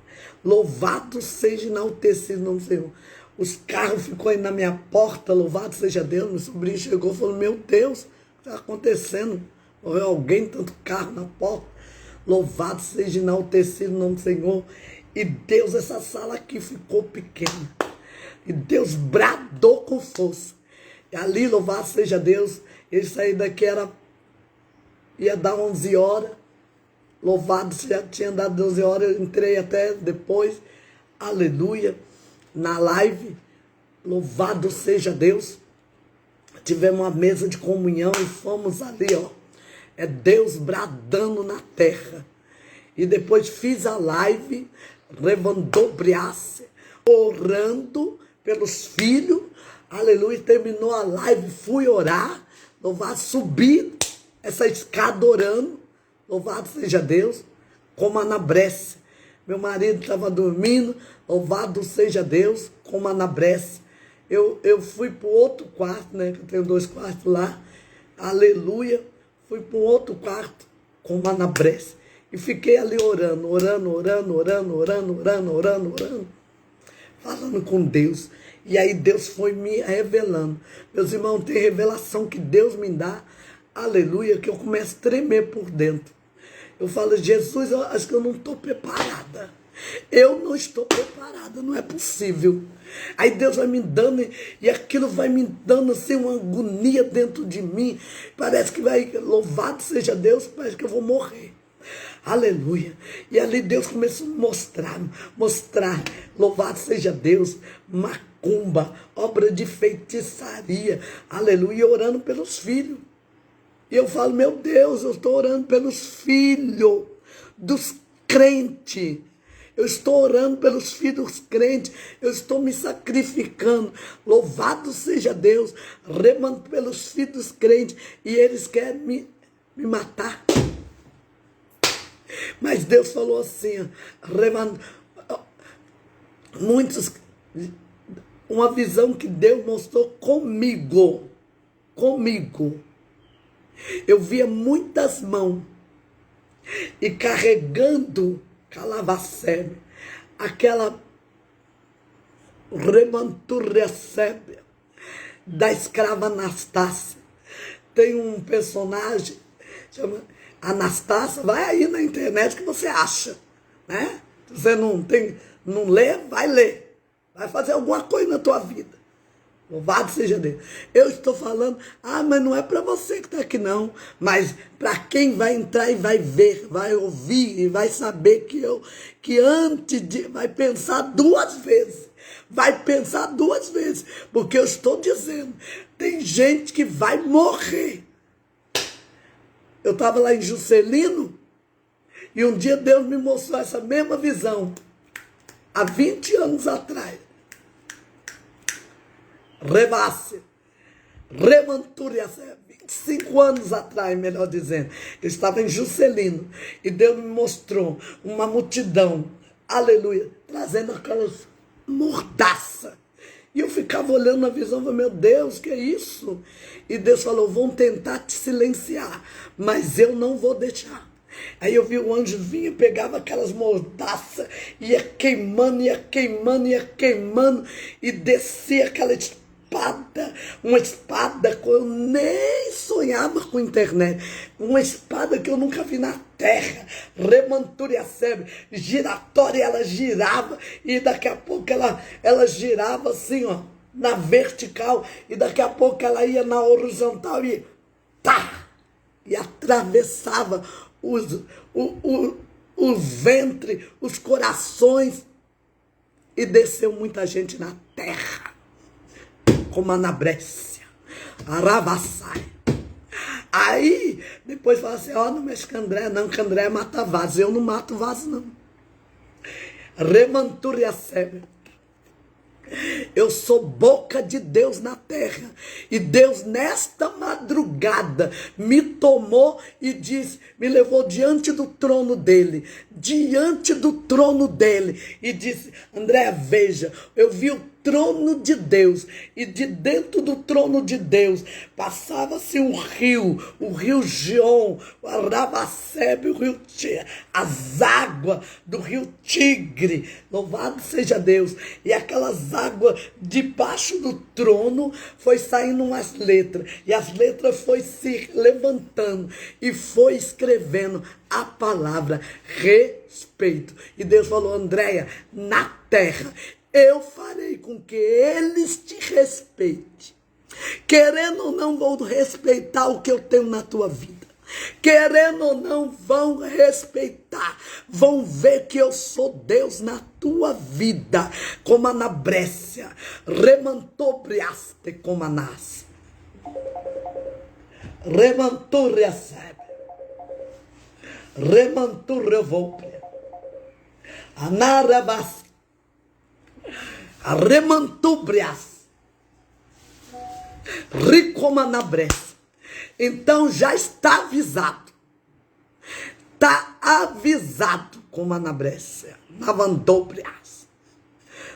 S1: Louvado seja enaltecido o nome do Senhor. Os carros ficou aí na minha porta, louvado seja Deus. Meu sobrinho chegou e falou, meu Deus, o que está acontecendo? Morreu alguém, tanto carro na porta. Louvado seja enaltecido o nome do Senhor. E Deus, essa sala aqui ficou pequena. E Deus bradou com força. E ali, louvado seja Deus, ele saiu daqui, ia dar 11 horas. Louvado, já tinha dado 12 horas, eu entrei até depois. Aleluia. Na live, louvado seja Deus. Tivemos uma mesa de comunhão e fomos ali, ó. É Deus bradando na terra. E depois fiz a live, revandobriasse, orando pelos filhos. Aleluia, terminou a live, fui orar. Louvado, subi essa escada orando. Louvado seja Deus, como Anabrece. Meu marido estava dormindo, louvado seja Deus, como Anabrece. Eu fui para o outro quarto, né, que eu tenho 2 quartos lá. Aleluia. Fui para um outro quarto, com Anabrece, e fiquei ali orando, falando com Deus. E aí Deus foi me revelando. Meus irmãos, tem revelação que Deus me dá, aleluia, que eu começo a tremer por dentro. Eu falo, Jesus, eu acho que eu não estou preparada. Eu não estou preparada, não é possível. Aí Deus vai me dando, e aquilo vai me dando assim uma agonia dentro de mim. Parece que vai, louvado seja Deus, parece que eu vou morrer. Aleluia. E ali Deus começou a mostrar, louvado seja Deus, macumba, obra de feitiçaria. Aleluia, orando pelos filhos. E eu falo, meu Deus, eu estou orando pelos filhos dos crentes. Eu estou orando pelos filhos crentes. Eu estou me sacrificando. Louvado seja Deus. Remando pelos filhos crentes. E eles querem me matar. Mas Deus falou assim, remando. Uma visão que Deus mostrou comigo. Eu via muitas mãos. E carregando Calavacebe, aquela remanturrecebe da escrava Anastácia. Tem um personagem, chama Anastácia, vai aí na internet que você acha, né? Se você não lê, vai ler. Vai fazer alguma coisa na tua vida. Louvado seja Deus. Eu estou falando, mas não é para você que está aqui não, mas para quem vai entrar e vai ver, vai ouvir e vai saber que antes de, vai pensar duas vezes. Vai pensar duas vezes, porque eu estou dizendo, tem gente que vai morrer. Eu estava lá em Juscelino e um dia Deus me mostrou essa mesma visão, há 20 anos atrás. Revasse, Remantúria, 25 anos atrás, melhor dizendo. Eu estava em Juscelino e Deus me mostrou uma multidão, aleluia, trazendo aquelas mordaça. E eu ficava olhando na visão e falei, meu Deus, que é isso? E Deus falou, vão tentar te silenciar, mas eu não vou deixar. Aí eu vi o anjo vinha, pegava aquelas mordaças, ia queimando, ia queimando, ia queimando, e descia aquela espada, uma espada que eu nem sonhava com internet, uma espada que eu nunca vi na terra, Remantúria Sebe, giratória, ela girava, e daqui a pouco ela girava assim, ó, na vertical, e daqui a pouco ela ia na horizontal e tá, e atravessava o ventre, os corações, e desceu muita gente na terra, como Anabrécia, Aravassai. Aí, depois fala assim, não mexe com André, não, que André mata vaso. Eu não mato vaso, não. Remantúria Sebe. Eu sou boca de Deus na terra. E Deus, nesta madrugada, me tomou e disse, me levou diante do trono dele. Diante do trono dele. E disse, André, veja, eu vi o trono de Deus, e de dentro do trono de Deus passava-se o rio Gion, o Arabacebe, o rio Tigre, as águas do rio Tigre, louvado seja Deus, e aquelas águas debaixo do trono foi saindo umas letras, e as letras foi se levantando, e foi escrevendo a palavra respeito, e Deus falou, Andréia, na terra, eu farei com que eles te respeitem. Querendo ou não, vão respeitar o que eu tenho na tua vida. Querendo ou não, vão respeitar. Vão ver que eu sou Deus na tua vida. Como Anabrécia. Remantobriaste como Anás. Remanturriasebe. Remanturrevopria. Anarabas. Remantubrias, Ricomanabres. Então já está avisado. Está avisado como Anabrécia. Navandobrias.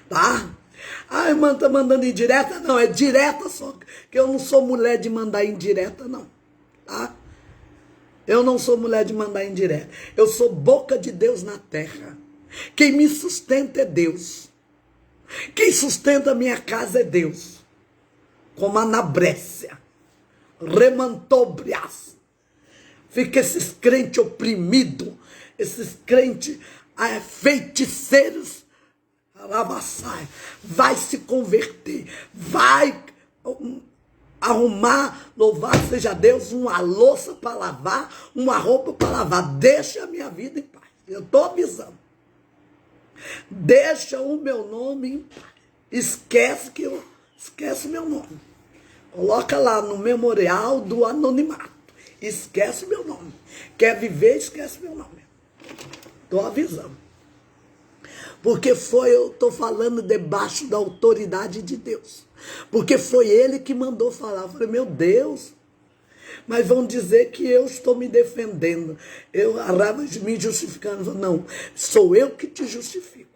S1: Tá? A irmã está mandando indireta? Não, é direta só. Que eu não sou mulher de mandar indireta, não. Tá? Eu não sou mulher de mandar indireta. Eu sou boca de Deus na terra. Quem me sustenta é Deus. Quem sustenta a minha casa é Deus. Como Anabrécia. Remantobrias. Fica esses crentes oprimidos. Esses crentes feiticeiros. Vai se converter. Vai arrumar, louvado seja Deus, uma louça para lavar, uma roupa para lavar. Deixa a minha vida em paz. Eu estou avisando. Deixa o meu nome em paz. Esquece meu nome. Coloca lá no memorial do anonimato. Esquece meu nome. Quer viver, esquece meu nome. Estou avisando. Porque eu estou falando debaixo da autoridade de Deus. Porque foi ele que mandou falar. Eu falei, meu Deus, mas vão dizer que eu estou me defendendo. Eu me justificando. Não, sou eu que te justifico.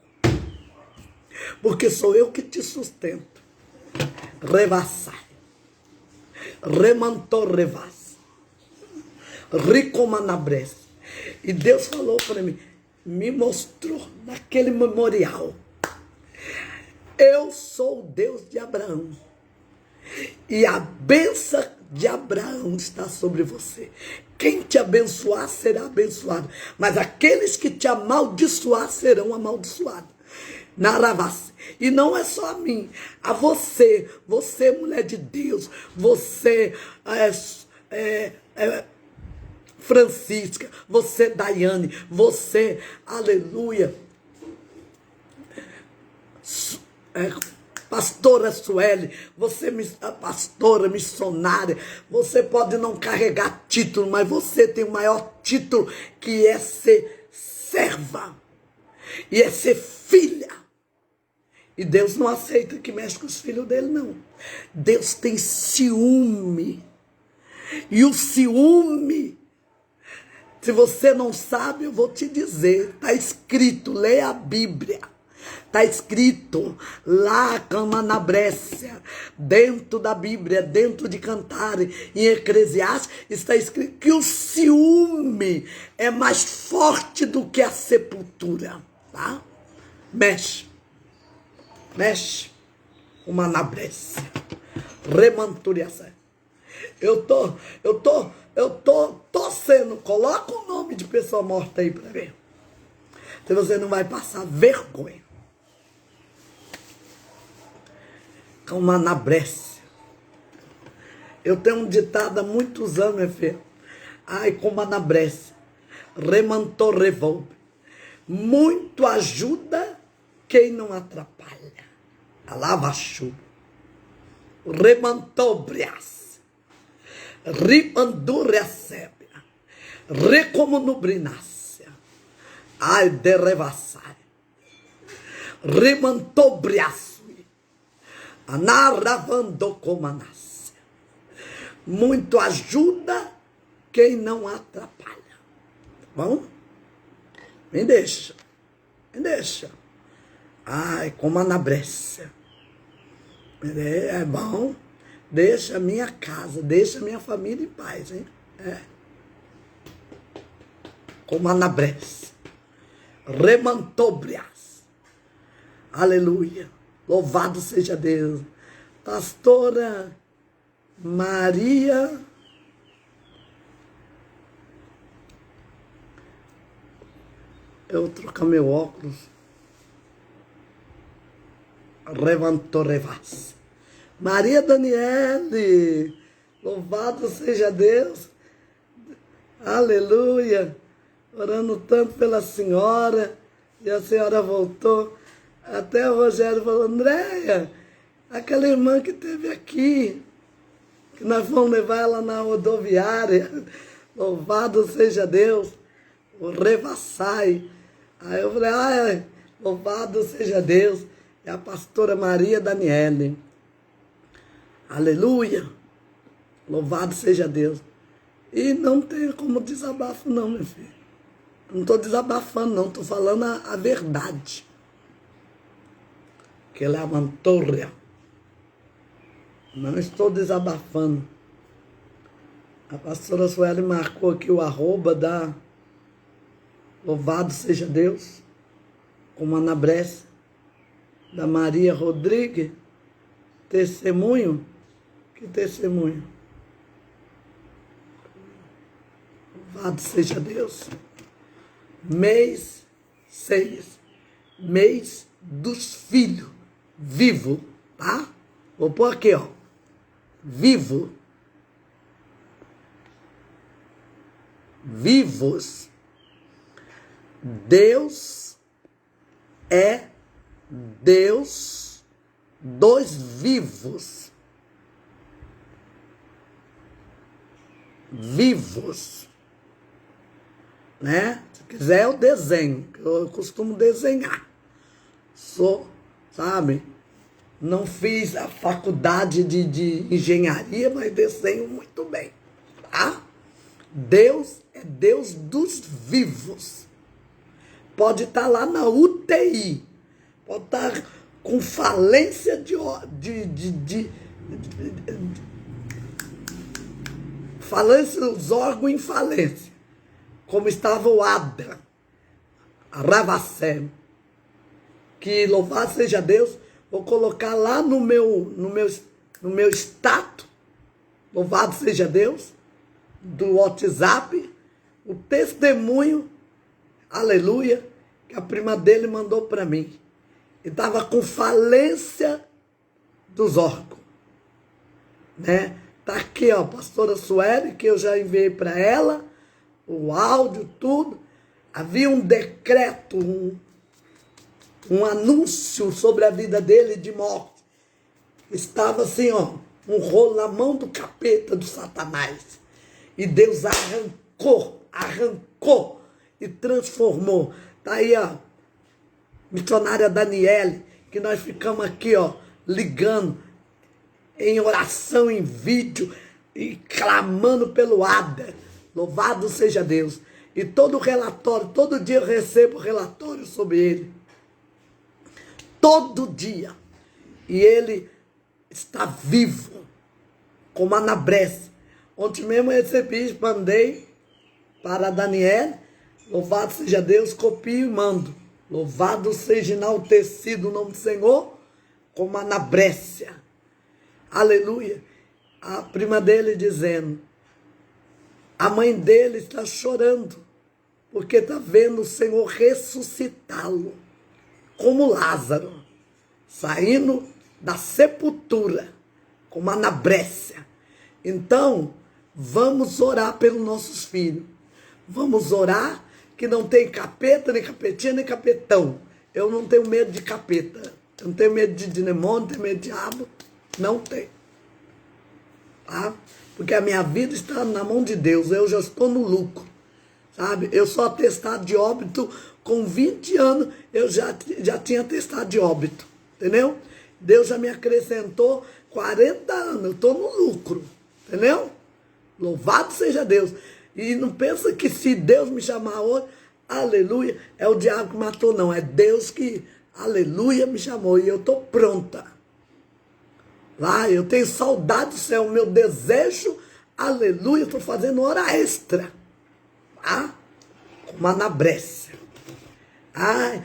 S1: Porque sou eu que te sustento. Revassai. Remantor revas. Ricomanabres. E Deus falou para mim, me mostrou naquele memorial. Eu sou o Deus de Abraão. E a bênção de Abraão está sobre você. Quem te abençoar será abençoado. Mas aqueles que te amaldiçoar serão amaldiçoados. E não é só a mim, a você, mulher de Deus, você Francisca, você Daiane, você, aleluia, pastora Sueli, você pastora missionária, você pode não carregar título, mas você tem o maior título, que é ser serva, e é ser filha. E Deus não aceita que mexe com os filhos dele, não. Deus tem ciúme. E o ciúme, se você não sabe, eu vou te dizer. Está escrito, leia a Bíblia. Está escrito lá, cama na Brécia, dentro da Bíblia, dentro de Cantares, em Eclesiastes, está escrito que o ciúme é mais forte do que a sepultura. Tá? Mexe. Uma na Brécia. Remanturiaça. Eu tô torcendo. Coloca o nome de pessoa morta aí para ver. Se você não vai passar vergonha. Como na Brécia. Eu tenho um ditado há muitos anos, meu filho. Ai, como na Brécia. Remantou revolve. Muito ajuda quem não atrapalha. Alava chuva. Remantou brias. Ripandu recebe. Recomunubrinácia. Ai, de revassar. Remantou brias. Anaravando comanácia. Muito ajuda quem não atrapalha. Bom? Me deixa. Ai, como a Brécia. É bom. Deixa a minha casa, deixa a minha família em paz, hein? Como a Brécia. Remantobrias. Aleluia. Louvado seja Deus. Pastora Maria. Eu vou trocar meu óculos. Levantou revas. Maria Daniele. Louvado seja Deus. Aleluia. Orando tanto pela senhora. E a senhora voltou. Até o Rogério falou, Andréia, aquela irmã que teve aqui, que nós vamos levar ela na rodoviária, louvado seja Deus, o revassai. Aí eu falei, louvado seja Deus, é a pastora Maria Daniele. Aleluia, louvado seja Deus. E não tem como desabafo não, meu filho. Não estou desabafando não, estou falando a verdade. Que ela é uma torre. Não estou desabafando. A pastora Sueli marcou aqui o arroba da Louvado seja Deus, como Ana Brécia, da Maria Rodrigues, testemunho. Que testemunho? Louvado seja Deus. Mês 6. Mês dos filhos. Vivo, tá? Vou pôr aqui, ó. Vivo. Vivos. Deus é Deus dos vivos. Vivos. Né? Se quiser eu desenho. Eu costumo desenhar. Sou, sabe? Não fiz a faculdade de engenharia, mas desenho muito bem, tá? Deus é Deus dos vivos. Pode estar lá na UTI, pode estar com falência falência dos órgãos em falência, como estava o Adra, a Ravacem, que louvado seja Deus. Vou colocar lá no meu status, louvado seja Deus, do WhatsApp, o testemunho, aleluia, que a prima dele mandou para mim. e estava com falência dos órgãos, né? Tá aqui, ó, a pastora Sueli, que eu já enviei para ela, o áudio, tudo. Havia um decreto, um anúncio sobre a vida dele de morte. Estava assim, ó, um rolo na mão do capeta, do Satanás. E Deus arrancou e transformou. Tá aí, ó, missionária Daniele, que nós ficamos aqui, ó, ligando em oração, em vídeo, e clamando pelo Ada. Louvado seja Deus. E todo relatório, todo dia eu recebo relatório sobre ele. Todo dia. E ele está vivo, como Anabrés. Ontem mesmo eu recebi, mandei para Daniel. Louvado seja Deus, copio e mando. Louvado seja enaltecido o nome do Senhor, como Anabrécia. Aleluia. A prima dele dizendo, a mãe dele está chorando, porque está vendo o Senhor ressuscitá-lo, como Lázaro, saindo da sepultura, como Anabrécia. Então, vamos orar pelos nossos filhos. Vamos orar que não tem capeta, nem capetinha, nem capetão. Eu não tenho medo de capeta. Eu não tenho medo de demônio, não tenho medo de diabo. Não tenho. Tá? Porque a minha vida está na mão de Deus. Eu já estou no lucro. Sabe? Eu sou atestado de óbito. Com 20 anos, eu já tinha atestado de óbito. Entendeu? Deus já me acrescentou 40 anos. Eu estou no lucro. Entendeu? Louvado seja Deus. E não pensa que se Deus me chamar hoje, aleluia, é o diabo que matou, não. É Deus que, aleluia, me chamou. E eu estou pronta. Lá, eu tenho saudade do céu. O meu desejo, aleluia, estou fazendo hora extra. Tá? Como Anabrécia. Ai,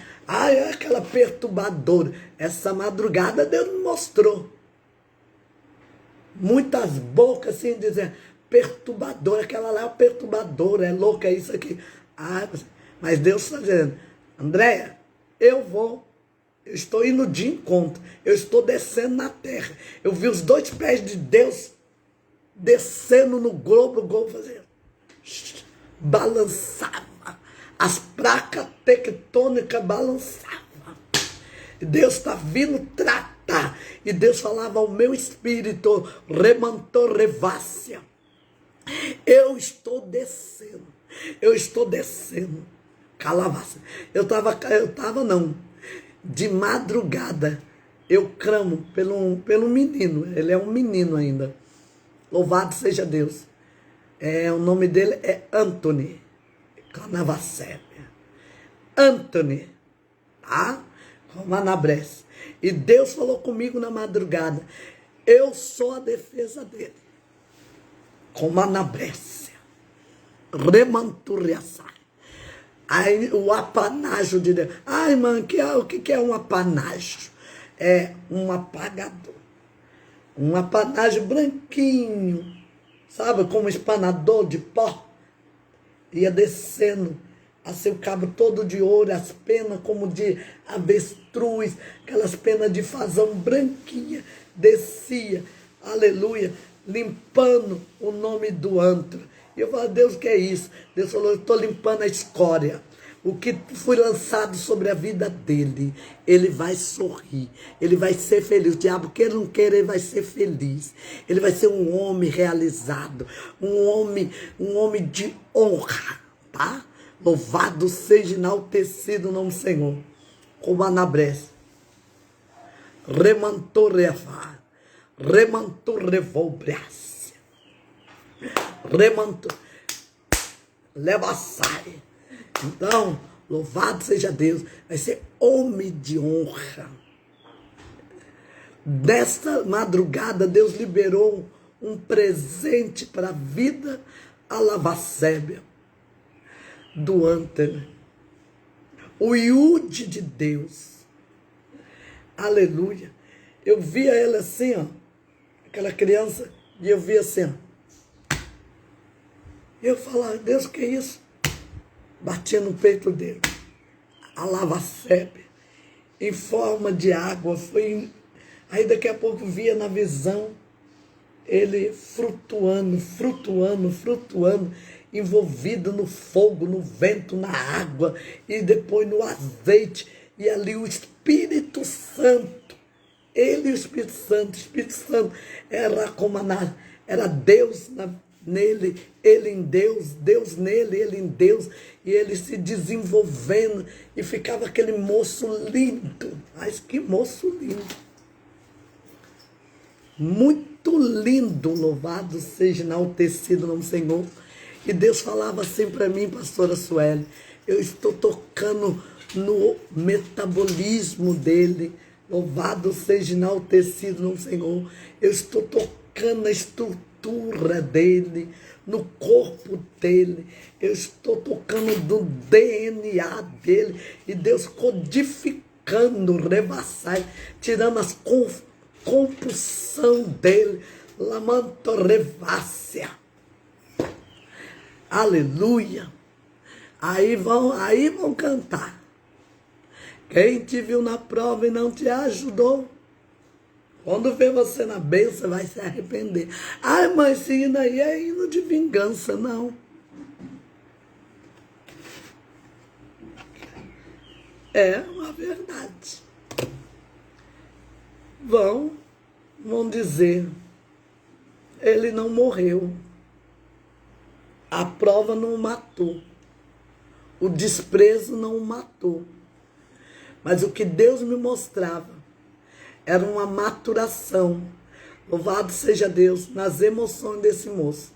S1: aquela perturbadora. Essa madrugada Deus me mostrou. Muitas bocas assim dizendo, perturbadora, aquela lá é perturbadora, é louca, é isso aqui. Mas Deus está dizendo, Andréia, eu estou indo de encontro, eu estou descendo na terra. Eu vi os 2 pés de Deus descendo no globo, o globo fazendo, balançava, as placas tectônicas balançavam. Deus está vindo tratar. E Deus falava ao meu espírito, remantou revácia. Eu estou descendo. Calavaça. Eu tava não. De madrugada, eu clamo pelo menino. Ele é um menino ainda. Louvado seja Deus. O nome dele é Anthony. Canavacébia. Anthony. Tá? Como Anabrés. E Deus falou comigo na madrugada. Eu sou a defesa dele. Como Anabrécia. Remanturriaçai. Aí o apanágio de Deus. Ai, irmã, o que é um apanágio? É um apagador. Um apanágio branquinho. Sabe, como um espanador de pó. Ia descendo. Assim, o cabo todo de ouro, as penas como de avestruz, aquelas penas de fazão branquinha, descia, aleluia, limpando o nome do antro. E eu falei, Deus, o que é isso? Deus falou, eu estou limpando a escória. O que foi lançado sobre a vida dele, ele vai sorrir, ele vai ser feliz. O diabo, queira ou não queira, ele vai ser feliz. Ele vai ser um homem realizado, um homem de honra, tá? Louvado seja enaltecido o nome do Senhor. Como Anabrés. Remantou revá. Remantou revolbrácia. Remantou. Levassai. Então, louvado seja Deus. Vai ser homem de honra. Nesta madrugada, Deus liberou um presente para a vida a Lavacébia. Do Anthony, o Iude de Deus, aleluia. Eu via ela assim, ó, aquela criança, e eu via assim, ó. Eu falava, Deus, que é isso? Batia no peito dele, a Lavacébia, em forma de água. Aí daqui a pouco via na visão ele flutuando, envolvido no fogo, no vento, na água e depois no azeite. E ali o Espírito Santo, ele e o Espírito Santo era como era Deus nele, ele em Deus, Deus nele, ele em Deus, e ele se desenvolvendo, e ficava aquele moço lindo. Mas que moço lindo! Muito lindo, louvado seja, enaltecido o nome do Senhor. E Deus falava assim para mim, pastora Sueli, eu estou tocando no metabolismo dele, louvado seja, enaltecido o nome do Senhor. Eu estou tocando na estrutura dele, no corpo dele, eu estou tocando no DNA dele, e Deus codificando, rebaçai, tirando as compulsão dele, lamanto revácia. Aleluia. Aí vão cantar. Quem te viu na prova e não te ajudou, quando vê você na bênção, vai se arrepender. Ai, mas esse hino aí é hino de vingança, não. É uma verdade. Vão dizer, ele não morreu. A prova não o matou. O desprezo não o matou. Mas o que Deus me mostrava era uma maturação, louvado seja Deus, nas emoções desse moço.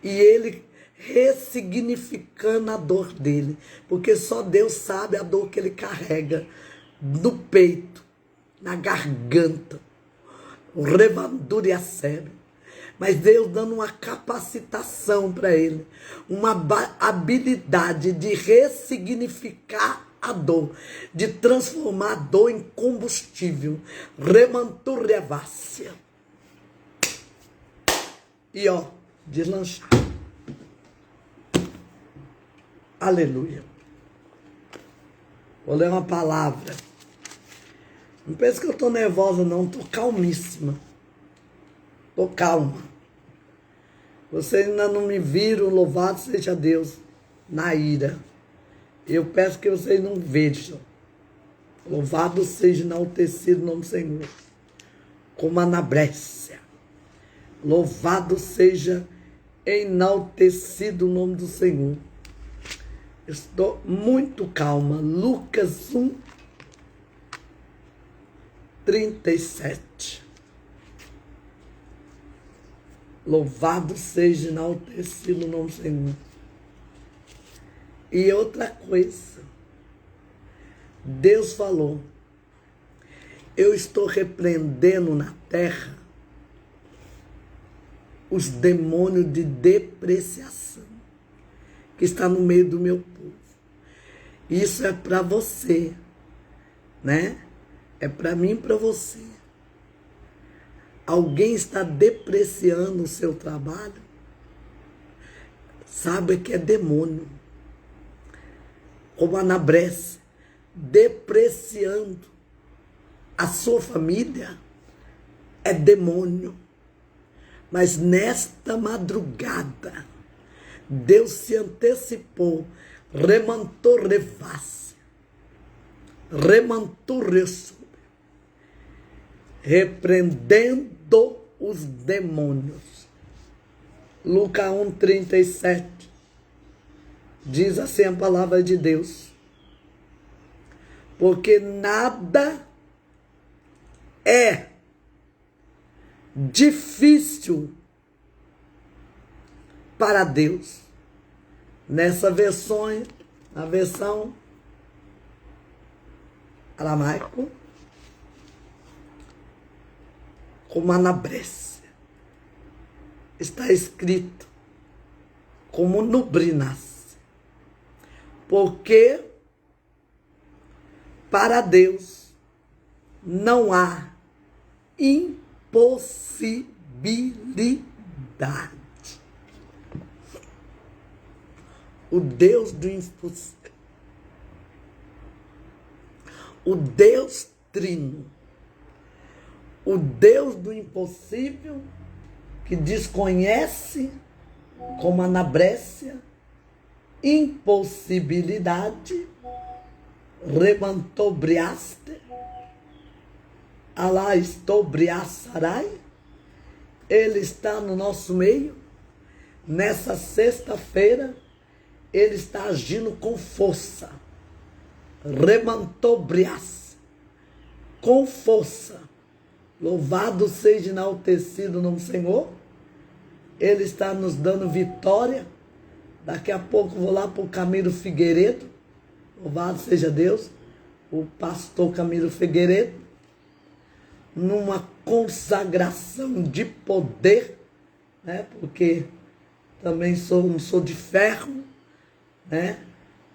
S1: E ele ressignificando a dor dele, porque só Deus sabe a dor que ele carrega no peito, na garganta, o revandure a cérebro. Mas Deus dando uma capacitação para ele, uma habilidade de ressignificar a dor, de transformar a dor em combustível. Remanturrevácia. E deslanchar. Aleluia. Vou ler uma palavra. Não pense que eu estou nervosa, não. Estou calmíssima. Estou calma. Vocês ainda não me viram, louvado seja Deus, na ira. Eu peço que vocês não vejam. Louvado seja, enaltecido o nome do Senhor. Como a Nabrécia. Louvado seja, enaltecido o nome do Senhor. Estou muito calma. Lucas 1, 37. Louvado seja, enaltecido o nome do Senhor. E outra coisa, Deus falou, eu estou repreendendo na terra os demônios de depreciação que está no meio do meu povo. Isso é para você, né? É para mim e para você. Alguém está depreciando o seu trabalho? Sabe que é demônio. Como a Nabrécia, depreciando a sua família, é demônio. Mas nesta madrugada, Deus se antecipou, remantou revácia, remantou ressoube, repreendendo os demônios. Lucas 1, 37. Diz assim a palavra de Deus. Porque nada é difícil para Deus. Nessa versão, na versão aramaico, como Anabrécia, está escrito como Nubrinas. Porque para Deus não há impossibilidade. O Deus do impossível. o Deus Trino, o Deus do impossível, que desconhece, como anabrécia, impossibilidade, remantobriaste, alá estobriaçarai. Ele está no nosso meio. Nessa sexta-feira, Ele está agindo com força. Remantobrias, com força. Louvado seja enaltecido o nome do Senhor. Ele está nos dando vitória. Daqui a pouco vou lá para o Camilo Figueiredo. Louvado seja Deus. O pastor Camilo Figueiredo. Numa consagração de poder, né? Porque também não sou de ferro, né?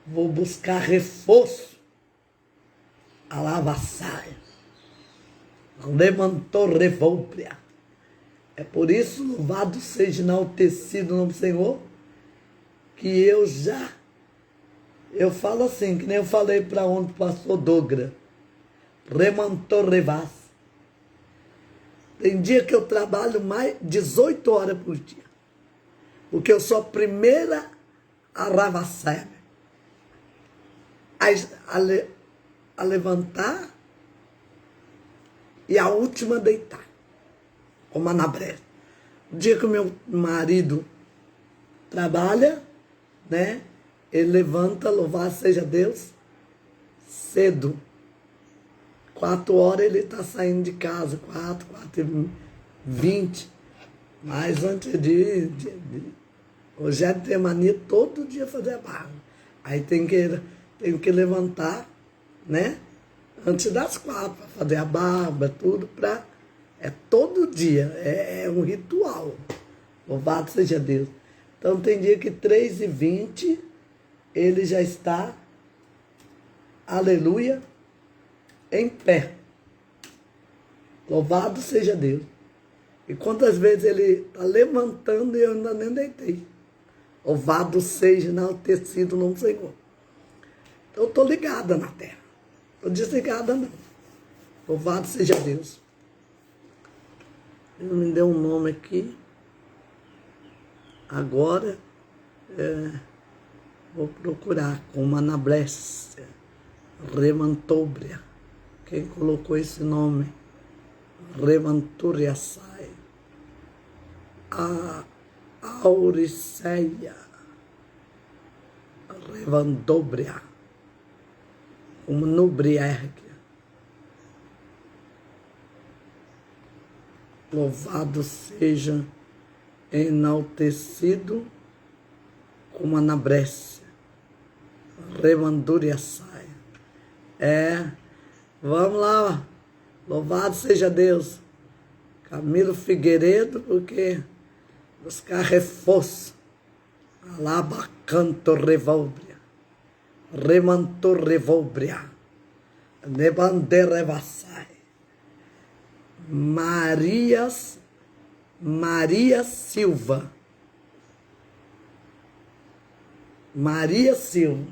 S1: Vou buscar reforço. Alavaçaia. Levantou revolpria. É por isso, louvado seja enaltecido o nome do Senhor, que eu falo assim, que nem eu falei para ontem o pastor Dogra. Remantou revaz. Tem dia que eu trabalho mais 18 horas por dia. Porque eu sou a primeira a ravaçar, a levantar e a última a deitar. Como a Anabré. O dia que o meu marido trabalha, né? Ele levanta, louvado seja Deus, cedo. 4 horas ele está saindo de casa, 4h20. Mas antes hoje é ter mania todo dia fazer a barba. Aí tem que levantar, né? Antes das 4, para fazer a barba, tudo para... É todo dia, é um ritual. Louvado seja Deus. Então tem dia que 3h20 ele já está, aleluia, em pé. Louvado seja Deus. E quantas vezes ele está levantando e eu ainda nem deitei. Louvado seja enaltecido o nome do Senhor. Então eu estou ligada na terra. Estou desligada não. Louvado seja Deus. Ele me deu um nome aqui. Agora vou procurar como Anablécia Remantobria. Quem colocou esse nome? Remanturiaçai. A Auriceia Revandobria. Como Nubriergia. Louvado seja enaltecido como Anabrécia, Remanduriaçai. Vamos lá, louvado seja Deus. Camilo Figueiredo, porque buscar reforço. Alabacanto revolbria, remantor revolbria, nebanderevassai. Maria Silva. Maria Silva.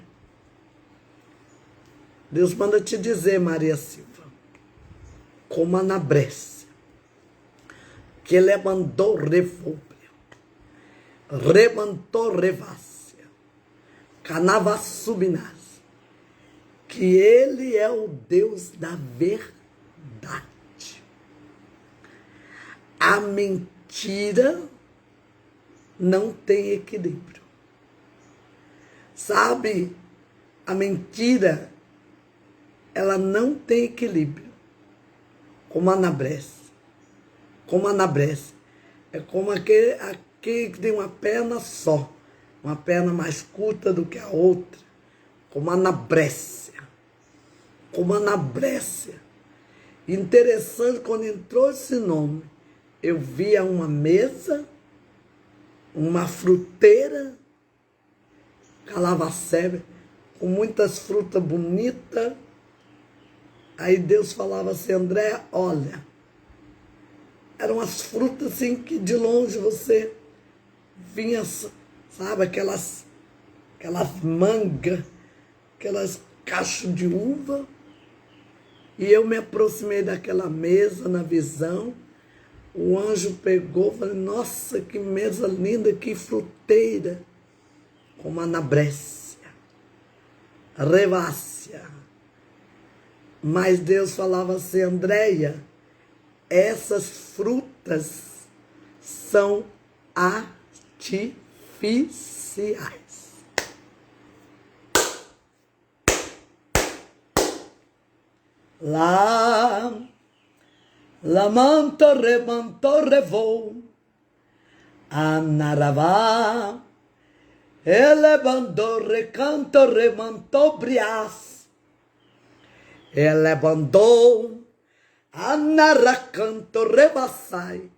S1: Deus manda te dizer, Maria Silva, como Anabrécia, que ele mandou revolver, remantou revácia, canava subinas, que ele é o Deus da verdade. A mentira não tem equilíbrio. Sabe, a mentira, ela não tem equilíbrio. Como a Anabrécia. Como a Anabrécia. É como aquele que tem uma perna só. Uma perna mais curta do que a outra. Como a Anabrécia. Como a Anabrécia. Interessante, quando entrou esse nome, eu via uma mesa, uma fruteira, calabacebe, com muitas frutas bonitas. Aí Deus falava assim, André, olha, eram as frutas assim que de longe você vinha, sabe, aquelas mangas, aquelas cachos de uva, E eu me aproximei daquela mesa na visão. O anjo pegou, falei, nossa, que mesa linda, que fruteira. Como anabrécia, revácia. Mas Deus falava assim, Andréia, essas frutas são artificiais. Lá, lamanto, remanto, revou, anaravá, elevando, recanto, remanto, briás, elevando, anaracanto, rebassai.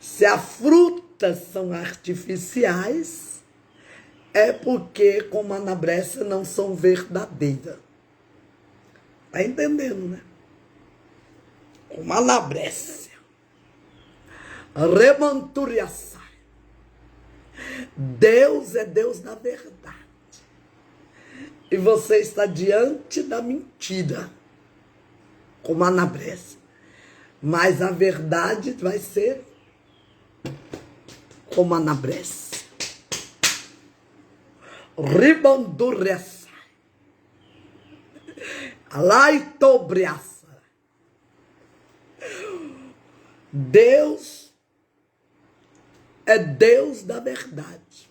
S1: Se as frutas são artificiais, é porque, como a anabrécia, não são verdadeiras. Está entendendo, né? Como a anabrécia. Remanturiaçai. Deus é Deus da verdade. E você está diante da mentira, como a anabrécia. Mas a verdade vai ser como a anabrécia. Ribandurreçai. Alaitobriaça. Deus é Deus da verdade.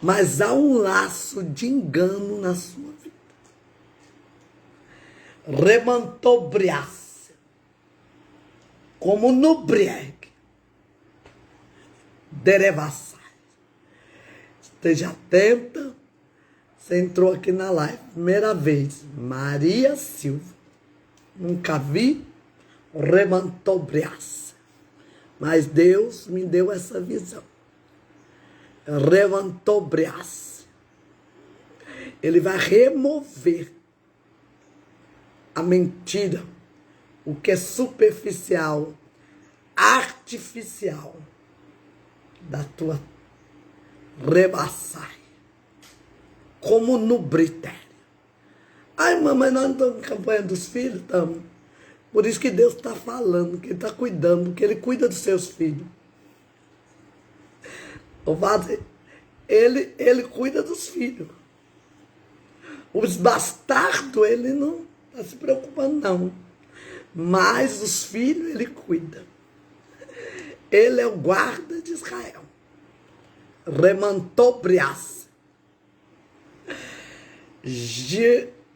S1: Mas há um laço de engano na sua vida. Remantobriaça. Como no briegue. Derevassai. Esteja atenta. Você entrou aqui na live, primeira vez. Maria Silva. Nunca vi. Remantobriaça. Mas Deus me deu essa visão. Remantobriaça. Ele vai remover a mentira, o que é superficial, artificial da tua rebaçai, como no britério. Ai, mamãe, nós não estamos em campanha dos filhos? Estamos. Por isso que Deus está falando, que Ele está cuidando, que Ele cuida dos seus filhos. O padre, ele cuida dos filhos. Os bastardos, Ele não está se preocupando, não. Mas os filhos, Ele cuida. Ele é o guarda de Israel. Remantobrias. Giovanni,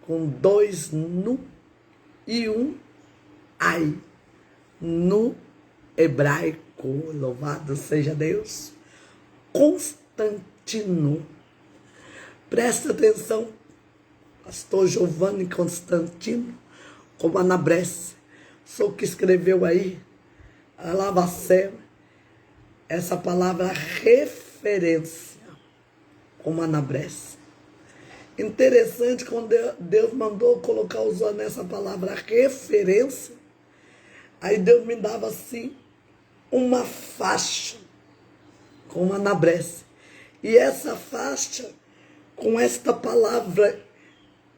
S1: com 2 nu e 1 ai. No hebraico, louvado seja Deus. Constantino. Presta atenção, pastor Giovanni Constantino, como anabrécia. Sou que escreveu aí, a lavacé, essa palavra referência, como anabrécia. Interessante, quando Deus mandou colocar usando essa palavra referência, aí Deus me dava assim, uma faixa, como anabrécia. E essa faixa, com esta palavra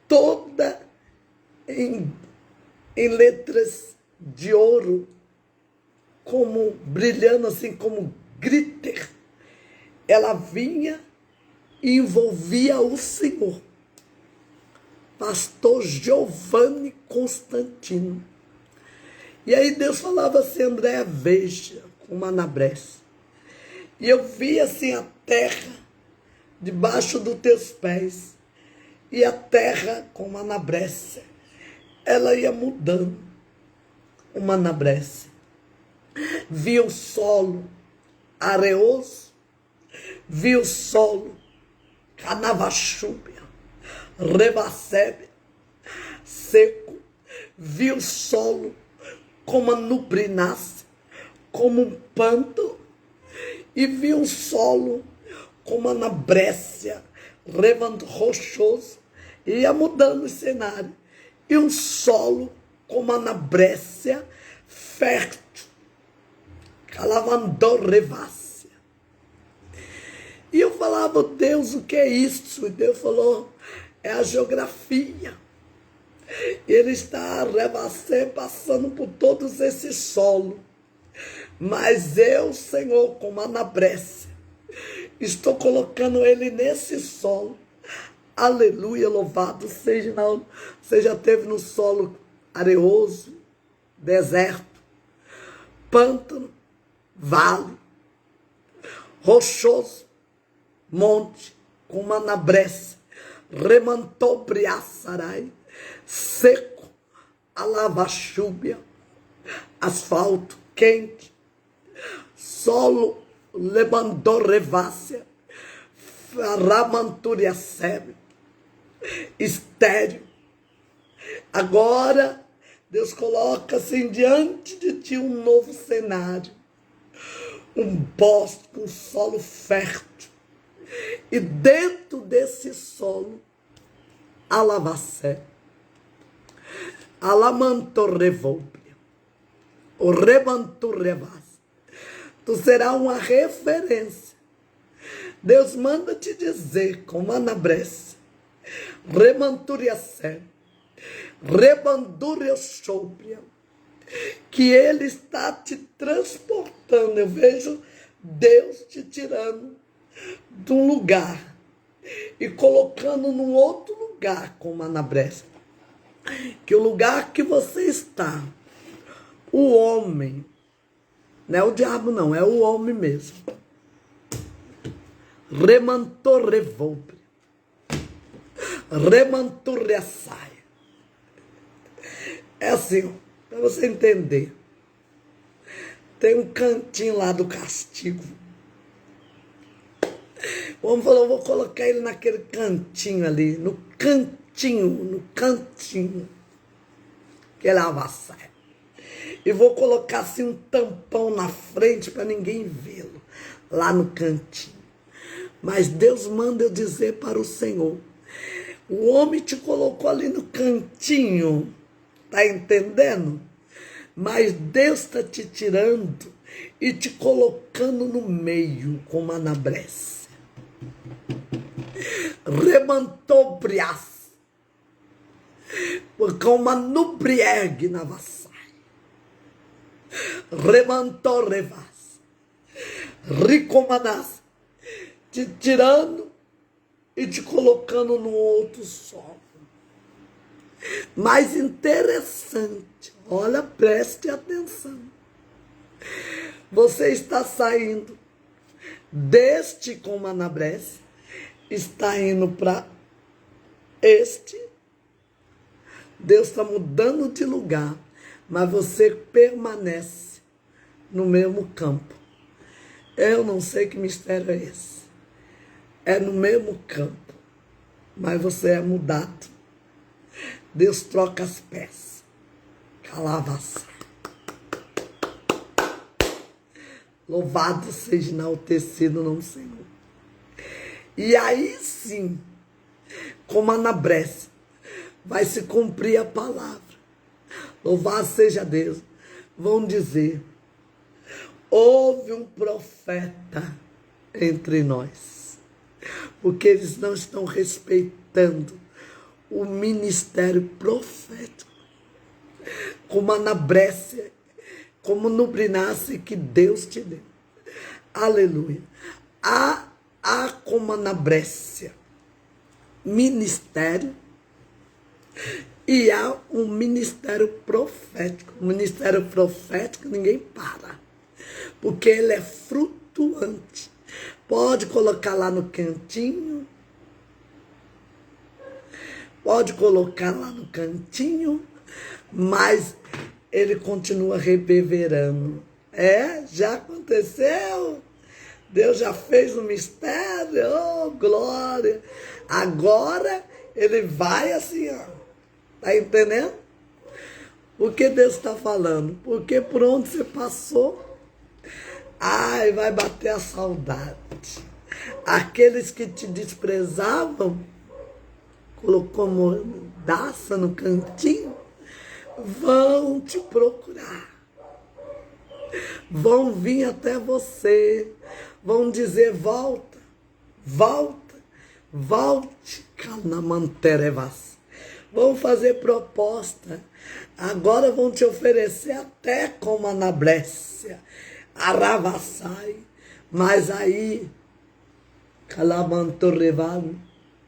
S1: toda em letras de ouro, como brilhando assim como glitter, ela vinha e envolvia o Senhor. Pastor Giovanni Constantino. E aí Deus falava assim, Andréia, veja, como anabrécia. E eu via assim a terra debaixo dos teus pés. E a terra, como anabrécia, ela ia mudando. Uma anabrécia. Via o solo areoso, via o solo canavachúbia, rebacébia, seco, via o solo como a nubrinácea, como um pântano, e via o solo como a anabrécia, rochoso, ia mudando o cenário, e um solo como a anabrécia, fértil, calavandor revácia. E eu falava, Deus, o que é isso? E Deus falou, é a geografia. Ele está passando por todos esses solos. Mas eu, Senhor, como Anabrécia, estou colocando ele nesse solo. Aleluia, louvado seja. Você já esteve no solo areoso, deserto, pântano, vale, rochoso, monte, como Anabrécia, remantobriaçarai, seco, alavachúbia, asfalto quente, solo lebandorrevácia, ramanturiacebe, estéreo. Agora Deus coloca assim diante de ti um novo cenário, um bosque, um solo fértil, e dentro desse solo alavacé, alamantorrevolpia, o remanturrevás, tu será uma referência. Deus manda te dizer, como Anabrécia, remanturiacé, rebanduriossoupria, que Ele está te transportando. Eu vejo Deus te tirando de um lugar e colocando num outro lugar, como Anabrécia. Que o lugar que você está, o homem, não é o diabo não, é o homem mesmo, remantorrevolpria, remanturreaçaia. É assim, para você entender. Tem um cantinho lá do castigo. O homem falou, vou colocar ele naquele cantinho ali, no cantinho, que ele avassaia. E vou colocar assim um tampão na frente para ninguém vê-lo, lá no cantinho. Mas Deus manda eu dizer para o Senhor, o homem te colocou ali no cantinho, tá entendendo? Mas Deus está te tirando e te colocando no meio, como Anabrécia. Remantobrias, como Anubrieg na vassai. Remantorrevas, ricomanás, te tirando e te colocando no outro solo. Mais interessante, olha, preste atenção. Você está saindo deste, como Anabrécia, está indo para este. Deus está mudando de lugar, mas você permanece no mesmo campo. Eu não sei que mistério é esse. É no mesmo campo, mas você é mudado. Deus troca as peças. Calavaça. Louvado seja enaltecido o nome do Senhor. E aí sim, como Anabrécia, vai se cumprir a palavra. Louvado seja Deus. Vão dizer, houve um profeta entre nós. Porque eles não estão respeitando o ministério profético. Como Anabrécia, como Nubrinácia que Deus te deu. Aleluia. Há como Anabrécia ministério e há um ministério profético. O ministério profético ninguém para, porque ele é flutuante. Pode colocar lá no cantinho, pode colocar lá no cantinho, mas ele continua reverberando. Já aconteceu. Deus já fez um mistério, oh, glória. Agora ele vai assim, ó. Tá entendendo? O que Deus está falando? Porque por onde você passou, ai, vai bater a saudade. Aqueles que te desprezavam, colocou mordaça no cantinho, vão te procurar. Vão vir até você, vão dizer, volta, volta, Volte, Canamanterevas. Vão fazer proposta. Agora vão te oferecer até como anablécia, aravassai. Mas aí, Calamantorrevalo,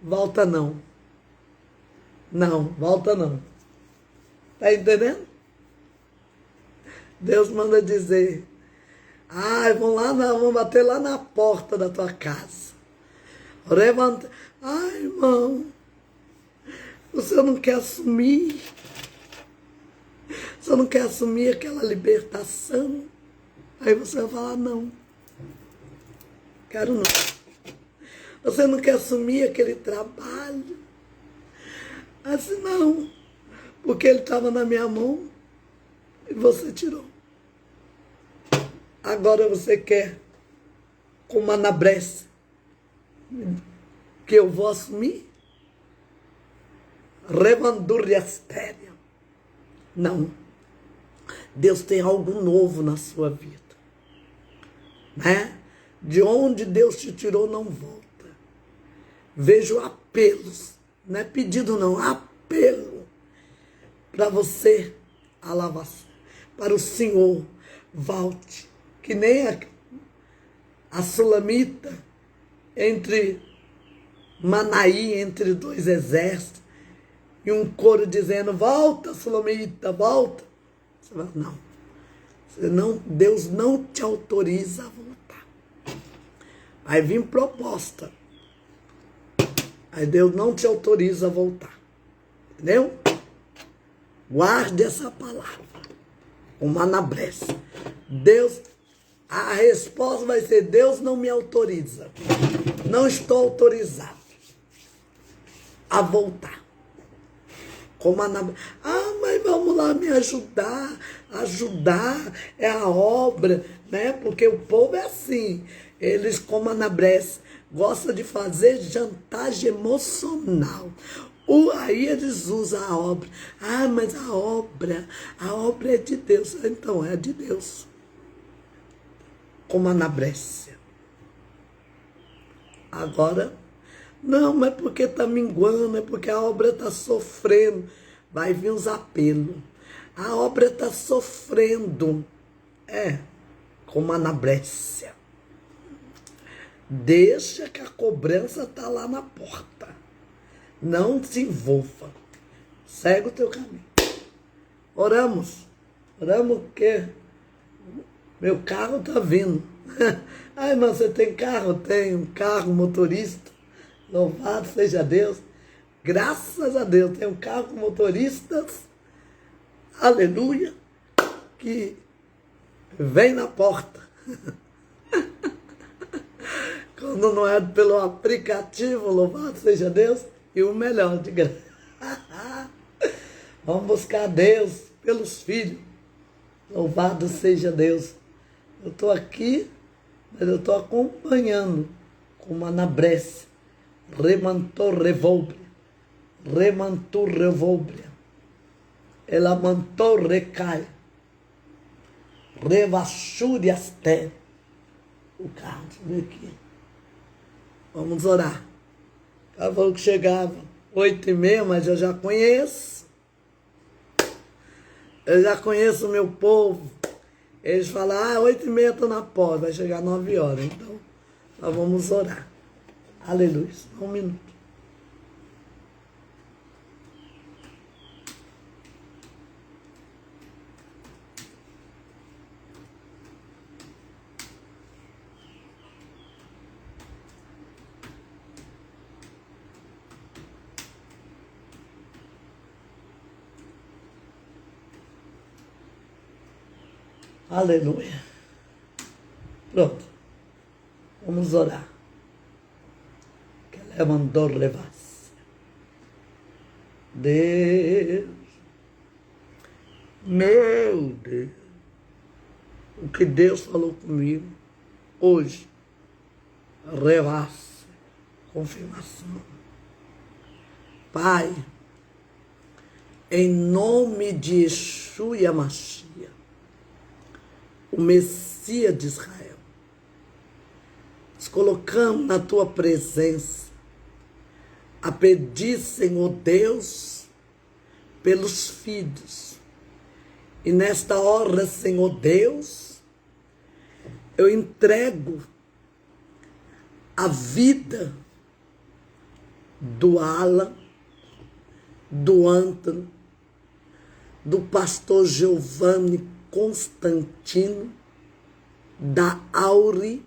S1: volta não. Não, volta não. Tá entendendo? Deus manda dizer, vão bater lá na porta da tua casa. Levanta, irmão, você não quer assumir? Você não quer assumir aquela libertação? Aí você vai falar, não, quero não. Você não quer assumir aquele trabalho? Assim, não, porque ele estava na minha mão e você tirou. Agora você quer, como anabrece, que eu vou assumir? Revanduriastéria. Não. Deus tem algo novo na sua vida. Né? De onde Deus te tirou, não volta. Vejo apelos. Não é pedido, não. Apelo. Para você, para o Senhor, volte. Que nem a Sulamita, entre Manaí, entre dois exércitos, e um coro dizendo, volta, Sulamita, volta. Você fala, não, Deus não te autoriza a voltar. Aí vem proposta. Aí Deus não te autoriza a voltar. Entendeu? Guarde essa palavra. Uma anabrece. Deus, a resposta vai ser, Deus não me autoriza. Não estou autorizado a voltar. Como anabrece. Mas vamos lá me ajudar. Ajudar é a obra, né? Porque o povo é assim. Eles, como anabrece, gostam de fazer chantagem emocional. Aí eles usam a obra. Mas a obra é de Deus. Então, é de Deus. Como anabrece. Agora, não, mas porque está minguando, é porque a obra está sofrendo. Vai vir uns apelos. A obra está sofrendo. Como anabrece. Deixa que a cobrança está lá na porta. Não se envolva. Segue o teu caminho. Oramos. Oramos porque meu carro está vindo. Irmão, você tem carro? Tenho um carro, motorista. Louvado seja Deus. Graças a Deus, tem um carro com motoristas. Aleluia. Que vem na porta. Quando não é pelo aplicativo, louvado seja Deus. E o melhor, de graça. Vamos buscar Deus pelos filhos. Louvado seja Deus. Eu estou aqui, mas eu estou acompanhando com uma anabrece. Remantor revolbre. Remantor revolbre. Ela mantou recai. Revachuri asté. O carro, deixa eu ver aqui. Vamos orar. O cara falou que chegava 8h30, mas eu já conheço. Eu já conheço o meu povo. Eles falam, 8h30 estou na porta, vai chegar 9 horas. Então, nós vamos orar. Aleluia. Só um minuto. Aleluia. Pronto. Vamos orar. Que ela mandou levar. Deus. Meu Deus. O que Deus falou comigo hoje. Revasse. Confirmação. Pai, em nome de Yeshua Yamashia, o Messias de Israel, nos colocamos na tua presença a pedir, Senhor Deus, pelos filhos. E nesta hora, Senhor Deus, eu entrego a vida do Alan, do Antônio, do pastor Giovanni Constantino, da Auri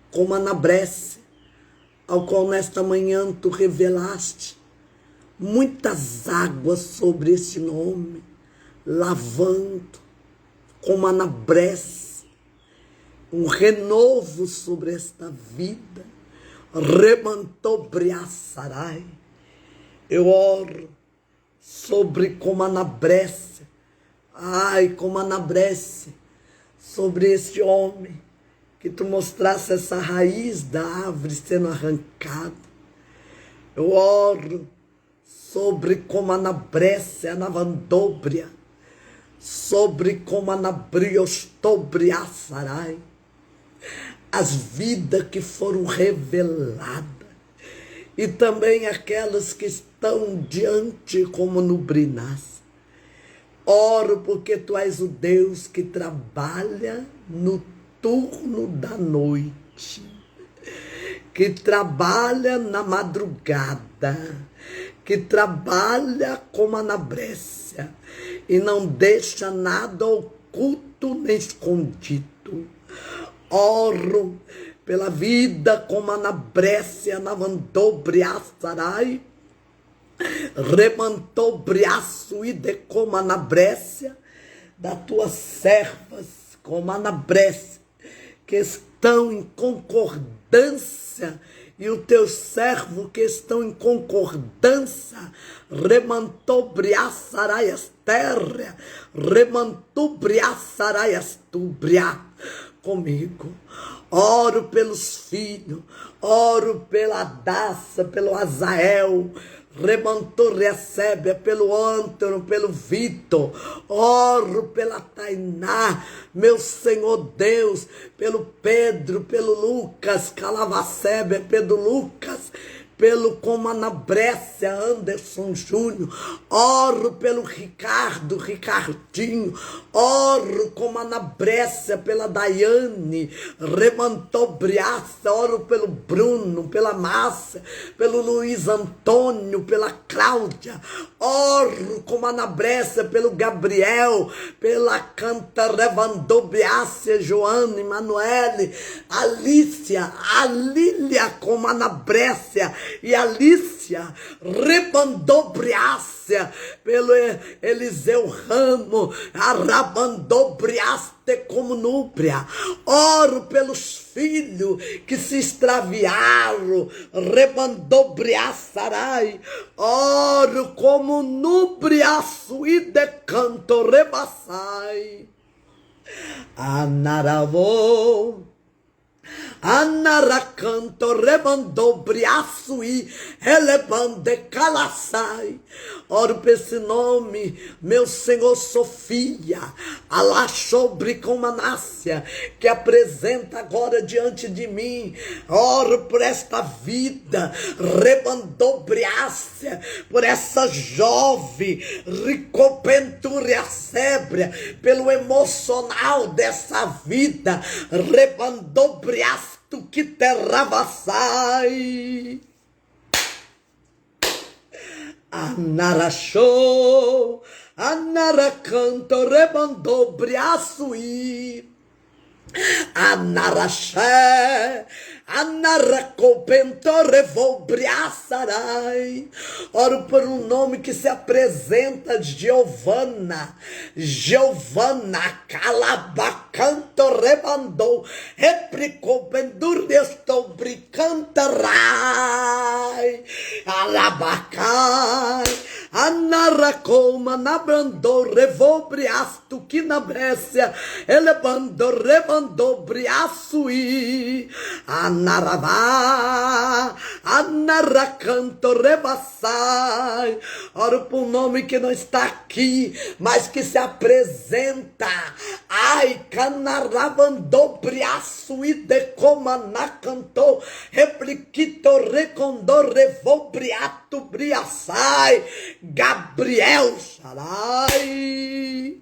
S1: Comanabresse, ao qual nesta manhã tu revelaste muitas águas sobre esse nome, lavando Comanabresse, um renovo sobre esta vida, remantobriaçarai. Eu oro sobre Comanabresse, Comanabresse, sobre este homem, que tu mostrasse essa raiz da árvore sendo arrancada. Eu oro sobre Comanabresse, Anavandobria, sobre Comanabriostobriaçarai, as vidas que foram reveladas, e também aquelas que estão diante como no Brinás. Oro porque tu és o Deus que trabalha no turno da noite, que trabalha na madrugada, que trabalha como Anabrécia e não deixa nada oculto nem escondido. Oro pela vida como Anabrécia, Navandobriaçarai, remantobriaço e de como Anabrécia, das tuas servas como Anabrécia, que estão em concordância, e o teu servo que estão em concordância, remantobriaçarai as terras, remantobriaçarai as tubria comigo. Oro pelos filhos, oro pela Daça, pelo Azael, remantou, recebe, pelo Antônio, pelo Vitor, oro pela Tainá, meu Senhor Deus, pelo Pedro, pelo Lucas, Calavacebe, pelo Lucas, pelo Comanabrécia, Anderson Júnior, oro pelo Ricardo, Ricardinho, oro Comanabrécia, pela Daiane, Remantobriaça, oro pelo Bruno, pela Márcia, pelo Luiz Antônio, pela Cláudia, oro Comanabrécia, pelo Gabriel, pela Canta Revandobriácia, Joana, Emanuele, Alícia, a Lília Comanabrécia, e Alícia, rebandobriácia, pelo Eliseu Ramo, arabandobriaste como núbria. Oro pelos filhos que se extraviaram, rebandobriaçarai. Oro como núbriaço e decanto rebaçai. Anaravô, Anaracanto rebandobriaçui, elebande calaçai. Oro por esse nome, meu Senhor Sofia, Alaxobre com Manácia, que apresenta agora diante de mim. Oro por esta vida, rebandobriácia, por essa jovem, ricopenturia sébria, pelo emocional dessa vida, rebandobriácia, tu que terravassai. Anarachou, anaracanto, rebandobriaçui, anaraxé, anaracopento, revolbriaçarai. Oro por um nome que se apresenta, Giovana, Giovana, calabacanto, rebandou, replicou, pendurrestou, bricantarai, alabacai, Anaracoma na brandou, revobriasto que na Brécia, elevando, rebandou, briaçuí, anaravá, anaracanto, rebaçai. Oro por um nome que não está aqui, mas que se apresenta. Ai, canaravandou, briaçuí, decoma na cantou, repliquito, recondou, revobriato, briaçai. Gabriel Xarai,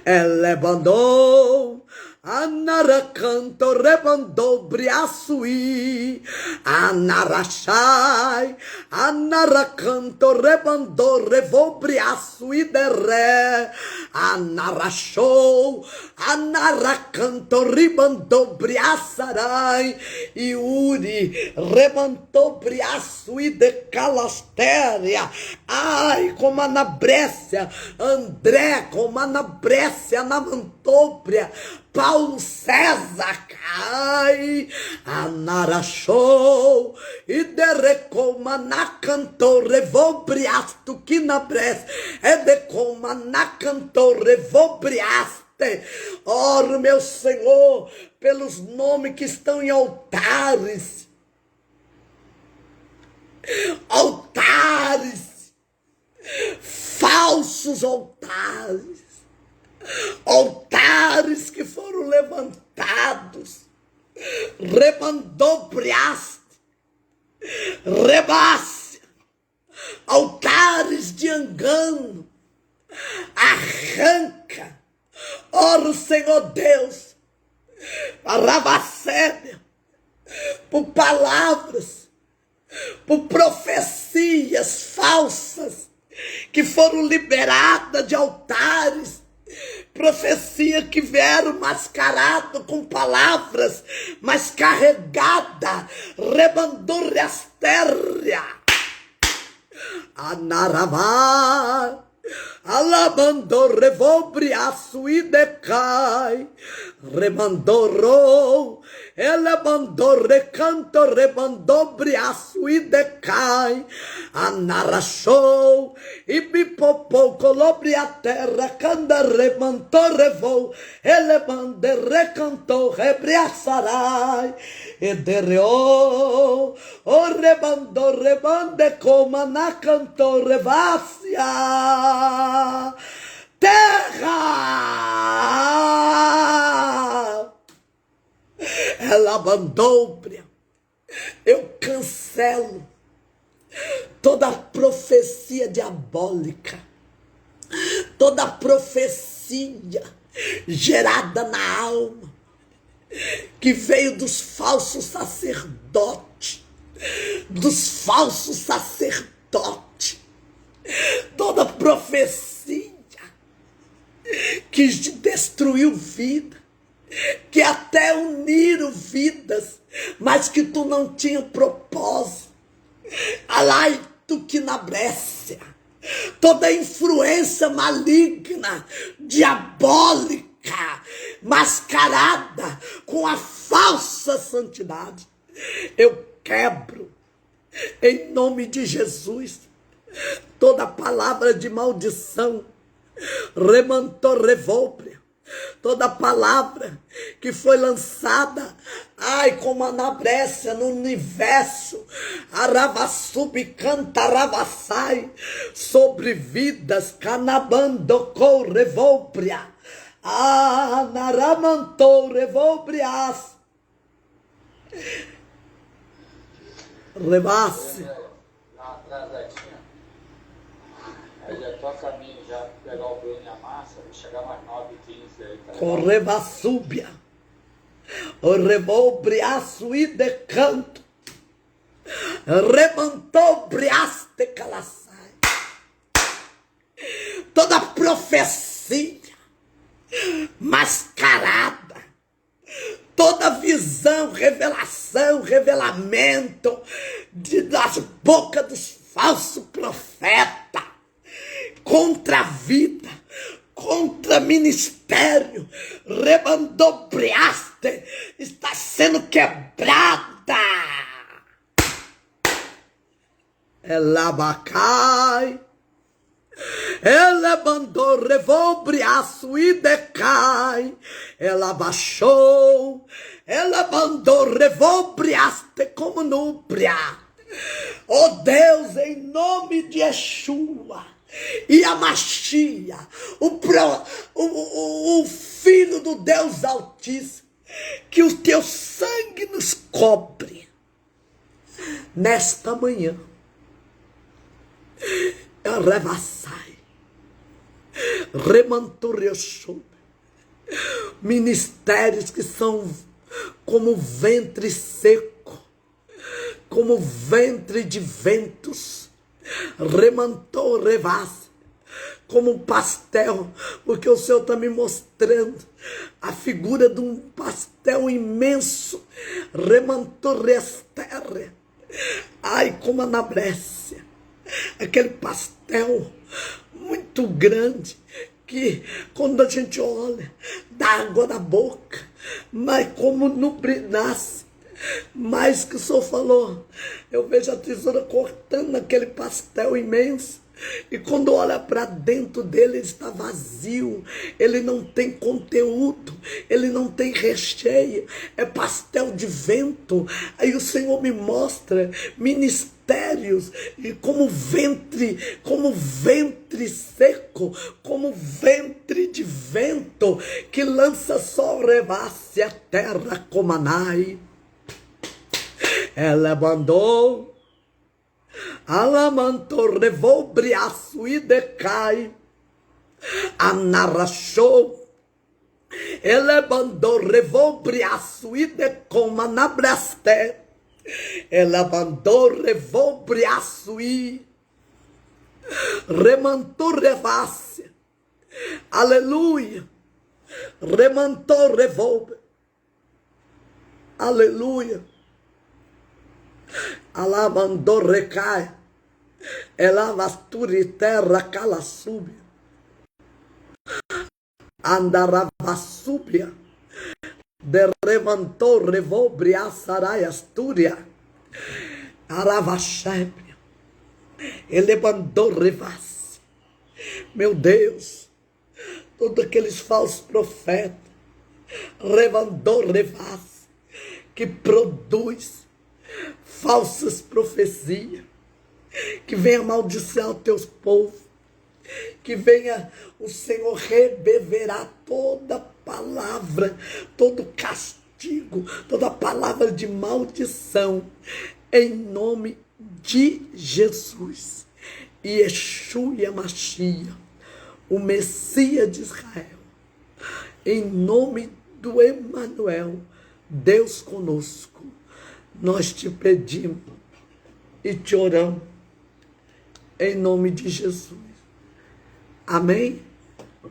S1: elevandou, anaracanto, rebandou, briaçuí, anarachai, anaracanto, rebandou, revou, briaçuí, derré, anarachou, anaracanto, ribandou, briaçarai, Iuri, rebantou, briaçuí, de calastéria, ai, como a na Brécia, André, como a na Brécia, na Mantópria, Paulo César, cai, anarachou, e derecoma na cantou, revobriasto, que na Brécia, é decoma na cantou, revobriaste. Oro, meu Senhor, pelos nomes que estão em altares, falsos altares que foram levantados, rebandobriaste, rebácia, altares de engano, arranca, oro, Senhor Deus, rabacédia, por palavras, por profecias falsas que foram liberadas de altares, profecia que vieram mascarado com palavras, mas carregada, rebandurriastéria, anaravá, alabandou, revobriaço e decai, remandorou, elebandou, recanto, rebandou, briaço e decai, anarachou, e bipopou, colobre a terra, canda, remantou, revou, elebande, recantou, rebriaçarai, e derreou, o rebandou, rebande, coma, na cantou, revácia, terra, ela abandonou. Eu cancelo toda profecia diabólica, toda profecia gerada na alma, que veio dos falsos sacerdotes, toda profecia que destruiu vida, que até uniram vidas, mas que tu não tinha propósito. Alai tu que na Brécia, toda influência maligna, diabólica, mascarada com a falsa santidade, eu quebro em nome de Jesus toda palavra de maldição, remantou, revolve, toda palavra que foi lançada, ai, como a na Brécia, no universo, aravassub, canta, aravassai, sobre vidas, canabandocou, revolbria, naramantou, revolbrias, rebasse.
S2: Atrasadinha. Aí já tô a caminho, já pegar o Bruno e a Massa, vai chegar mais 9h15 aí. Tá?
S1: Correvassúbia, o revolbriaço e decanto, remantou briaste calaçai, toda profecia mascarada, toda visão, revelação, revelamento das bocas dos falsos profetas contra a vida, contra ministério, rebandobriaste, está sendo quebrada. Elabacai. Ela mandou revobriaço e decai. Ela baixou. Ela mandou revobriaste como núbria. Oh Deus, em nome de Yeshua e a Machia, o Filho do Deus Altíssimo, que o teu sangue nos cobre nesta manhã. Revassai, remanturioshub, ministérios que são como ventre seco, como ventre de ventos, remantou, revasse, como um pastel, porque o Senhor está me mostrando a figura de um pastel imenso, remantou, resterre, ai, como anabrece, aquele pastel muito grande, que quando a gente olha, dá água na boca, mas como não nasce, mais que o Senhor falou, eu vejo a tesoura cortando aquele pastel imenso, e quando olha para dentro dele, ele está vazio, ele não tem conteúdo, ele não tem recheio, é pastel de vento. Aí o Senhor me mostra ministérios e como ventre seco, como ventre de vento que lança sobre a terra como anai. Ela mandou, alamantou, revobriaço e decai, anarrachou, ela mandou, revobriaço e decoma na breste, ela mandou, revobriaço e remantou, revasse, aleluia, remantou, revolve, aleluia. Ela mandou recai, ela vasturi terra cala sube, andarava súbia, de remantou revobria sarai astúria, arava chébria, ele mandou revasse. Meu Deus, todos aqueles falsos profetas, revandou revasse, que produz falsas profecias, que venha amaldiçoar os teus povos, que venha o Senhor rebeverar toda palavra, todo castigo, toda palavra de maldição, em nome de Jesus. E Yeshua e a Machia, o Messias de Israel, em nome do Emanuel, Deus conosco, nós te pedimos e te oramos em nome de Jesus. Amém?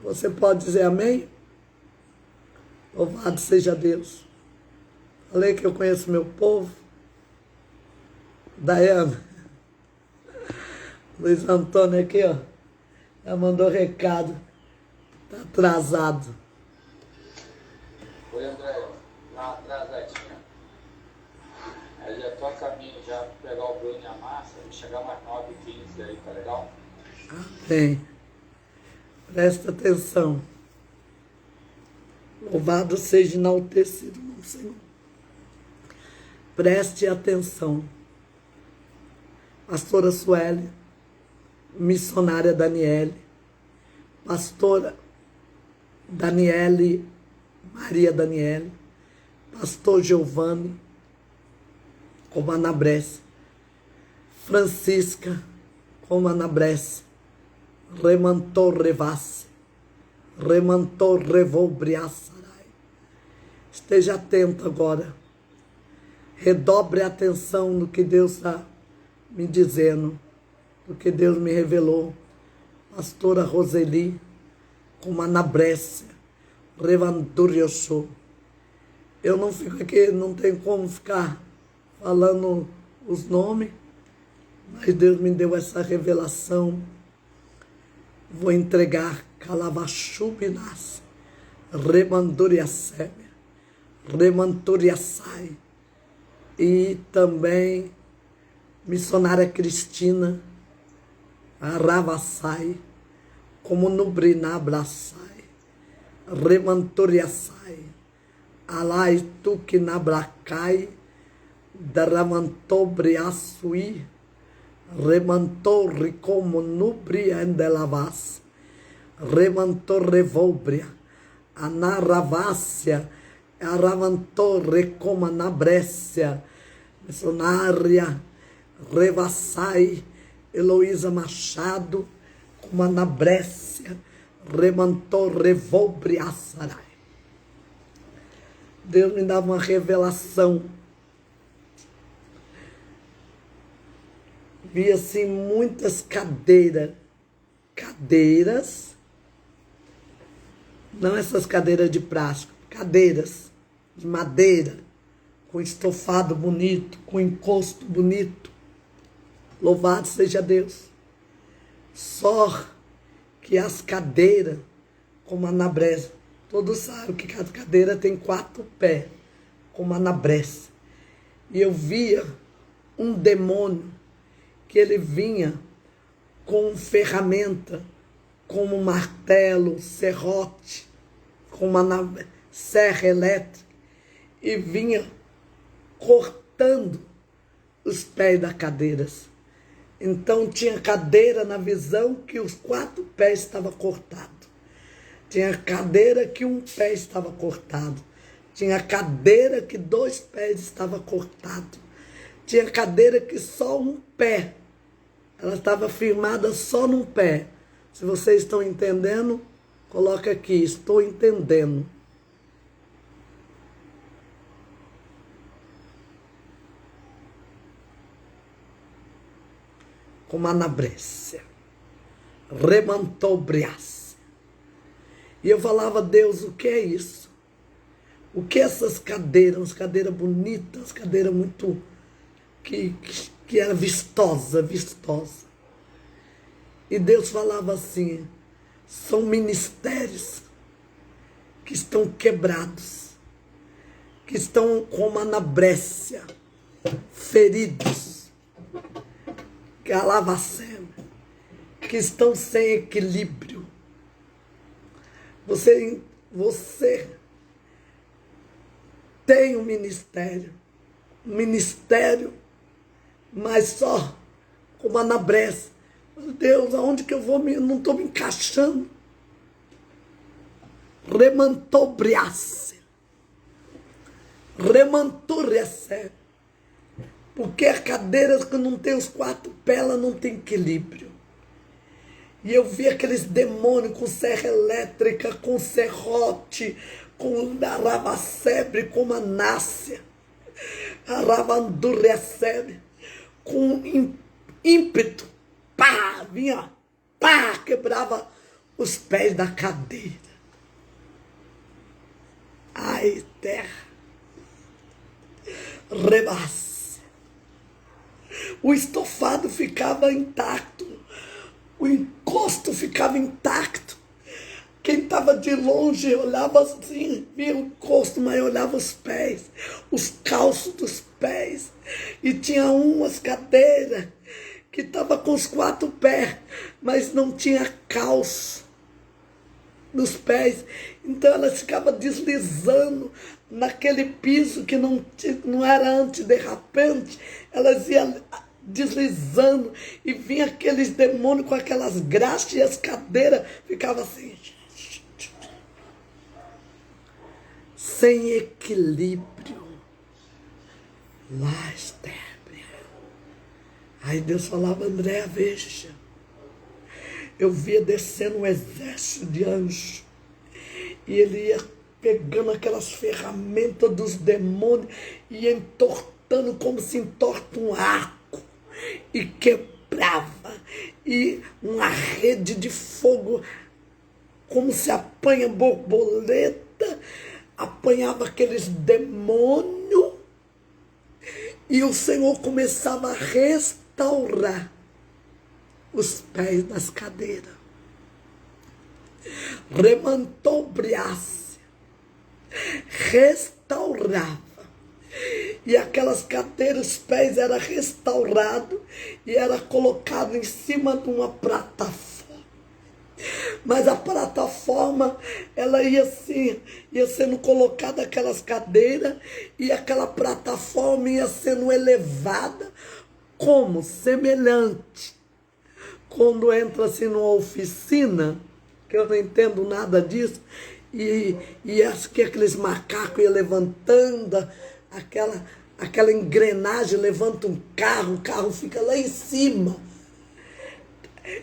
S1: Você pode dizer amém? Louvado seja Deus. Falei que eu conheço meu povo. Daiane. Luiz Antônio aqui, ó. Já mandou recado. Tá atrasado.
S2: Oi, André. Tá atrasadinha. Aí já tô a caminho já pra pegar o Bruno e a Márcia, vou chegar mais 9h15 aí, tá legal?
S1: Amém. Presta atenção. Louvado seja enaltecido no Senhor. Preste atenção. Pastora Sueli, missionária Daniele, pastora Daniele, Maria Daniele, pastor Giovanni, como Anabrece, Francisca, como Anabrece, remantou revasse, remantou revolbriaçarai. Esteja atento agora, redobre a atenção no que Deus está me dizendo, no que Deus me revelou. Pastora Roseli, como Anabrece, Revandurioshô. Eu não fico aqui, não tem como ficar falando os nomes, mas Deus me deu essa revelação. Vou entregar Calavachubinas, Remanduriacebe, Remanduriaçai, e também missionária Cristina, Aravassai, como no Brinabraçai, Remantoriaçai, Alai Tukinabracai, Daramantobriaçui, Remantorri como nubria endelavas, Remantorrevobria, Anaravassia, Aravantorre como Anabrécia, missionária Revassai, Heloísa Machado, como Anabrécia, Remantorrevobriaçarai. Deus me dava uma revelação. Vi assim muitas cadeiras, não essas cadeiras de plástico, cadeiras de madeira, com estofado bonito, com encosto bonito. Louvado seja Deus. Só que as cadeiras, como a Anabresa, todos sabem que cada cadeira tem 4 pés, como a Anabresa. E eu via um demônio que ele vinha com ferramenta, como martelo, serrote, com uma serra elétrica, e vinha cortando os pés das cadeiras. Então tinha cadeira na visão que os 4 pés estavam cortados. Tinha cadeira que um pé estava cortado. Tinha cadeira que 2 pés estavam cortados. Tinha cadeira que só um pé. Ela estava firmada só num pé. Se vocês estão entendendo, coloca aqui, estou entendendo. Como Anabrécia, Remantobriaça. E eu falava, Deus, o que é isso? O que é essas cadeiras? Cadeiras bonitas, cadeiras muito... que era vistosa. E Deus falava assim, são ministérios que estão quebrados, que estão como Anabrécia, feridos, que a lavacena, que estão sem equilíbrio. Você tem um ministério, mas só como Anabrécia. Deus, aonde que eu vou? Não estou me encaixando. Remantobriace. Remantorrecer. Porque a cadeira que não tem os 4 pés, ela não tem equilíbrio. E eu vi aqueles demônios com serra elétrica, com serrote, com aravacebre, com manácia, aravandurrecebe, com ímpeto, pá, vinha, pá, quebrava os pés da cadeira. Ai, terra, rebasse. O estofado ficava intacto, o encosto ficava intacto. Quem estava de longe olhava assim, via o encosto, mas olhava os pés, os calços dos pés. E tinha umas cadeiras que estavam com os 4 pés, mas não tinha calço nos pés. Então elas ficavam deslizando naquele piso que não era antiderrapante. Elas iam deslizando e vinha aqueles demônios com aquelas graxas e as cadeiras ficavam assim, sem equilíbrio. Lá está. Aí Deus falava, Andréa, veja, eu via descendo um exército de anjos, e ele ia pegando aquelas ferramentas dos demônios e entortando como se entorta um arco, e quebrava, e uma rede de fogo, como se apanha borboleta, apanhava aqueles demônios, e o Senhor começava a restaurar os pés das cadeiras. Remantobriace, restaurava. E aquelas cadeiras, os pés eram restaurados e era colocado em cima de uma plataforma. Mas a plataforma, ela ia assim, ia sendo colocada aquelas cadeiras e aquela plataforma ia sendo elevada como semelhante. Quando entra assim numa oficina, que eu não entendo nada disso, e acho que aqueles macacos iam levantando aquela engrenagem, levanta um carro, o carro fica lá em cima.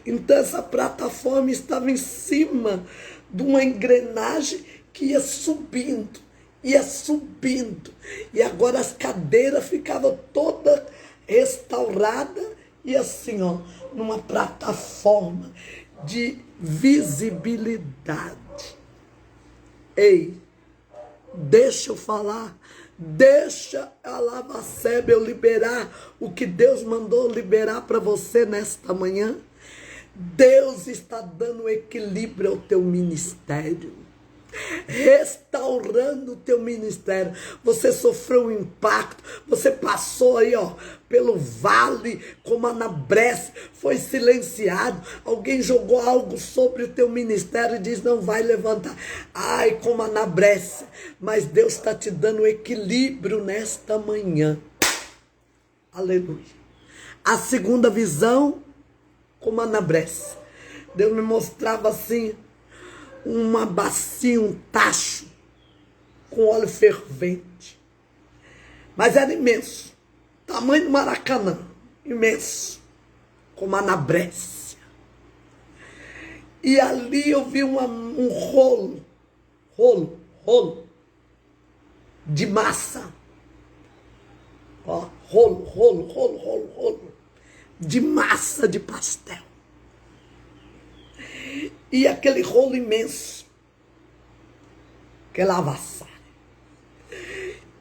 S1: Então essa plataforma estava em cima de uma engrenagem que ia subindo, ia subindo. E agora as cadeiras ficavam todas restauradas e assim, ó, numa plataforma de visibilidade. Ei, deixa eu falar, deixa a Lavaceb eu liberar o que Deus mandou liberar para você nesta manhã. Deus está dando equilíbrio ao teu ministério, restaurando o teu ministério. Você sofreu um impacto, você passou aí, ó, pelo vale como Anabrés, foi silenciado, alguém jogou algo sobre o teu ministério e diz, não vai levantar. Ai, como Anabrés, mas Deus está te dando equilíbrio nesta manhã. Aleluia. A segunda visão, como Anabrés, Deus me mostrava assim, uma bacia, um tacho com óleo fervente, mas era imenso, tamanho do Maracanã, imenso, como Anabrés. E ali eu vi um rolo de massa, ó, rolo de massa de pastel. E aquele rolo imenso, aquela avassada.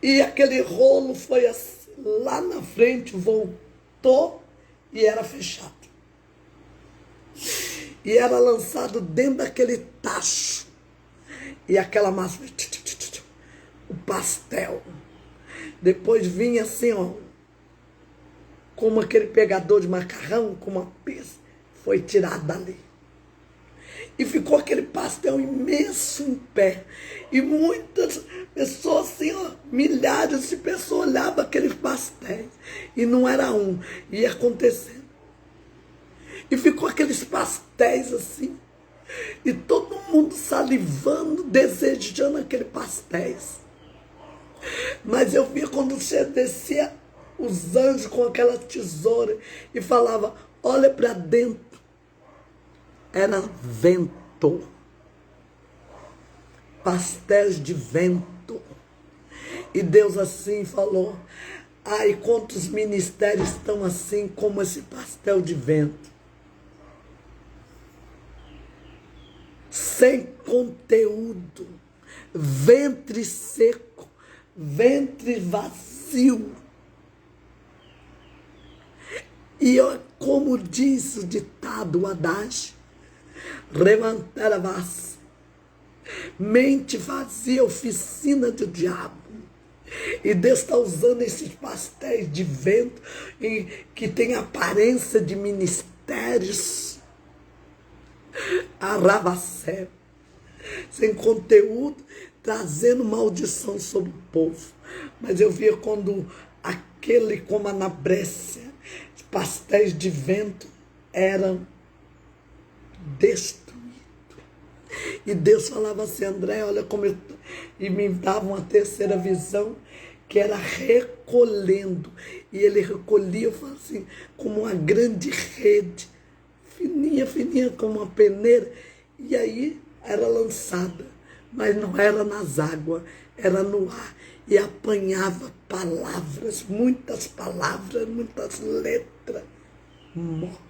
S1: E aquele rolo foi assim, lá na frente, voltou e era fechado. E era lançado dentro daquele tacho. E aquela massa, o pastel. Depois vinha assim, ó, como aquele pegador de macarrão, com uma pizza, foi tirado dali. E ficou aquele pastel imenso em pé. E muitas pessoas, assim, ó, milhares de pessoas olhavam aqueles pastéis. E não era um, ia acontecendo. E ficou aqueles pastéis assim. E todo mundo salivando, desejando aqueles pastéis. Mas eu via quando você descia os anjos com aquela tesoura e falava, olha para dentro. Era vento, pastéis de vento. E Deus assim falou, ai, quantos ministérios estão assim como esse pastel de vento, sem conteúdo, ventre seco, ventre vazio. E como diz o ditado, o adágio, levantar a vaz, mente vazia, oficina do diabo. E Deus está usando esses pastéis de vento que tem aparência de ministérios, Aravacé, sem conteúdo, trazendo maldição sobre o povo. Mas eu via quando aquele, como Anabrécia, pastéis de vento eram destruído. E Deus falava assim, André, olha como eu... E me dava uma terceira visão, que era recolhendo. E ele recolhia, eu falo assim, como uma grande rede, fininha, como uma peneira. E aí era lançada, mas não era nas águas, era no ar. E apanhava palavras, muitas letras mortas.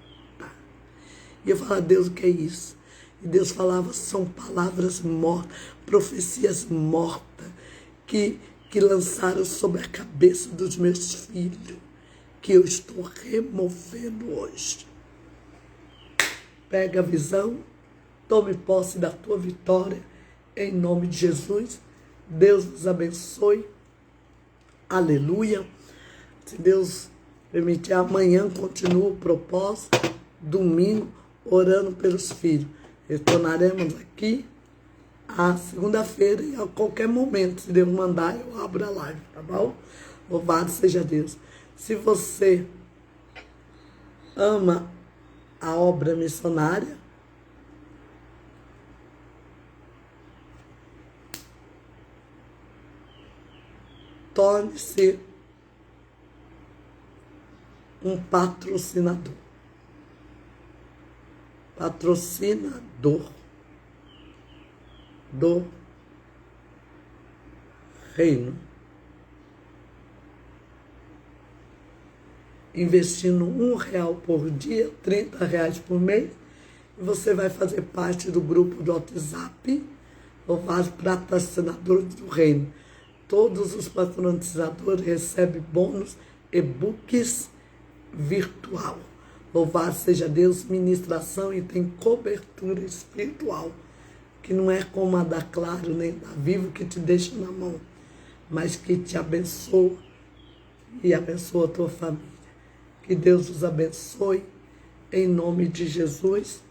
S1: E eu falava, Deus, o que é isso? E Deus falava, são palavras mortas, profecias mortas, que lançaram sobre a cabeça dos meus filhos, que eu estou removendo hoje. Pega a visão, tome posse da tua vitória, em nome de Jesus. Deus nos abençoe. Aleluia. Se Deus permitir, amanhã continua o propósito. Domingo, orando pelos filhos. Retornaremos aqui a segunda-feira e a qualquer momento, se Deus mandar, eu abro a live, tá bom? Louvado seja Deus. Se você ama a obra missionária, torne-se um patrocinador. Patrocinador do reino. Investindo R$1 por dia, R$30 por mês, e você vai fazer parte do grupo do WhatsApp, Louvado Patrocinadores do Reino. Todos os patrocinadores recebem bônus, e-books virtual. Louvado seja Deus, ministração e tem cobertura espiritual, que não é como a da Claro nem da Vivo que te deixa na mão, mas que te abençoa e abençoa a tua família. Que Deus os abençoe, em nome de Jesus.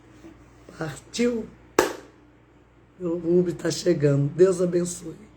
S1: Partiu. O Uber está chegando. Deus abençoe.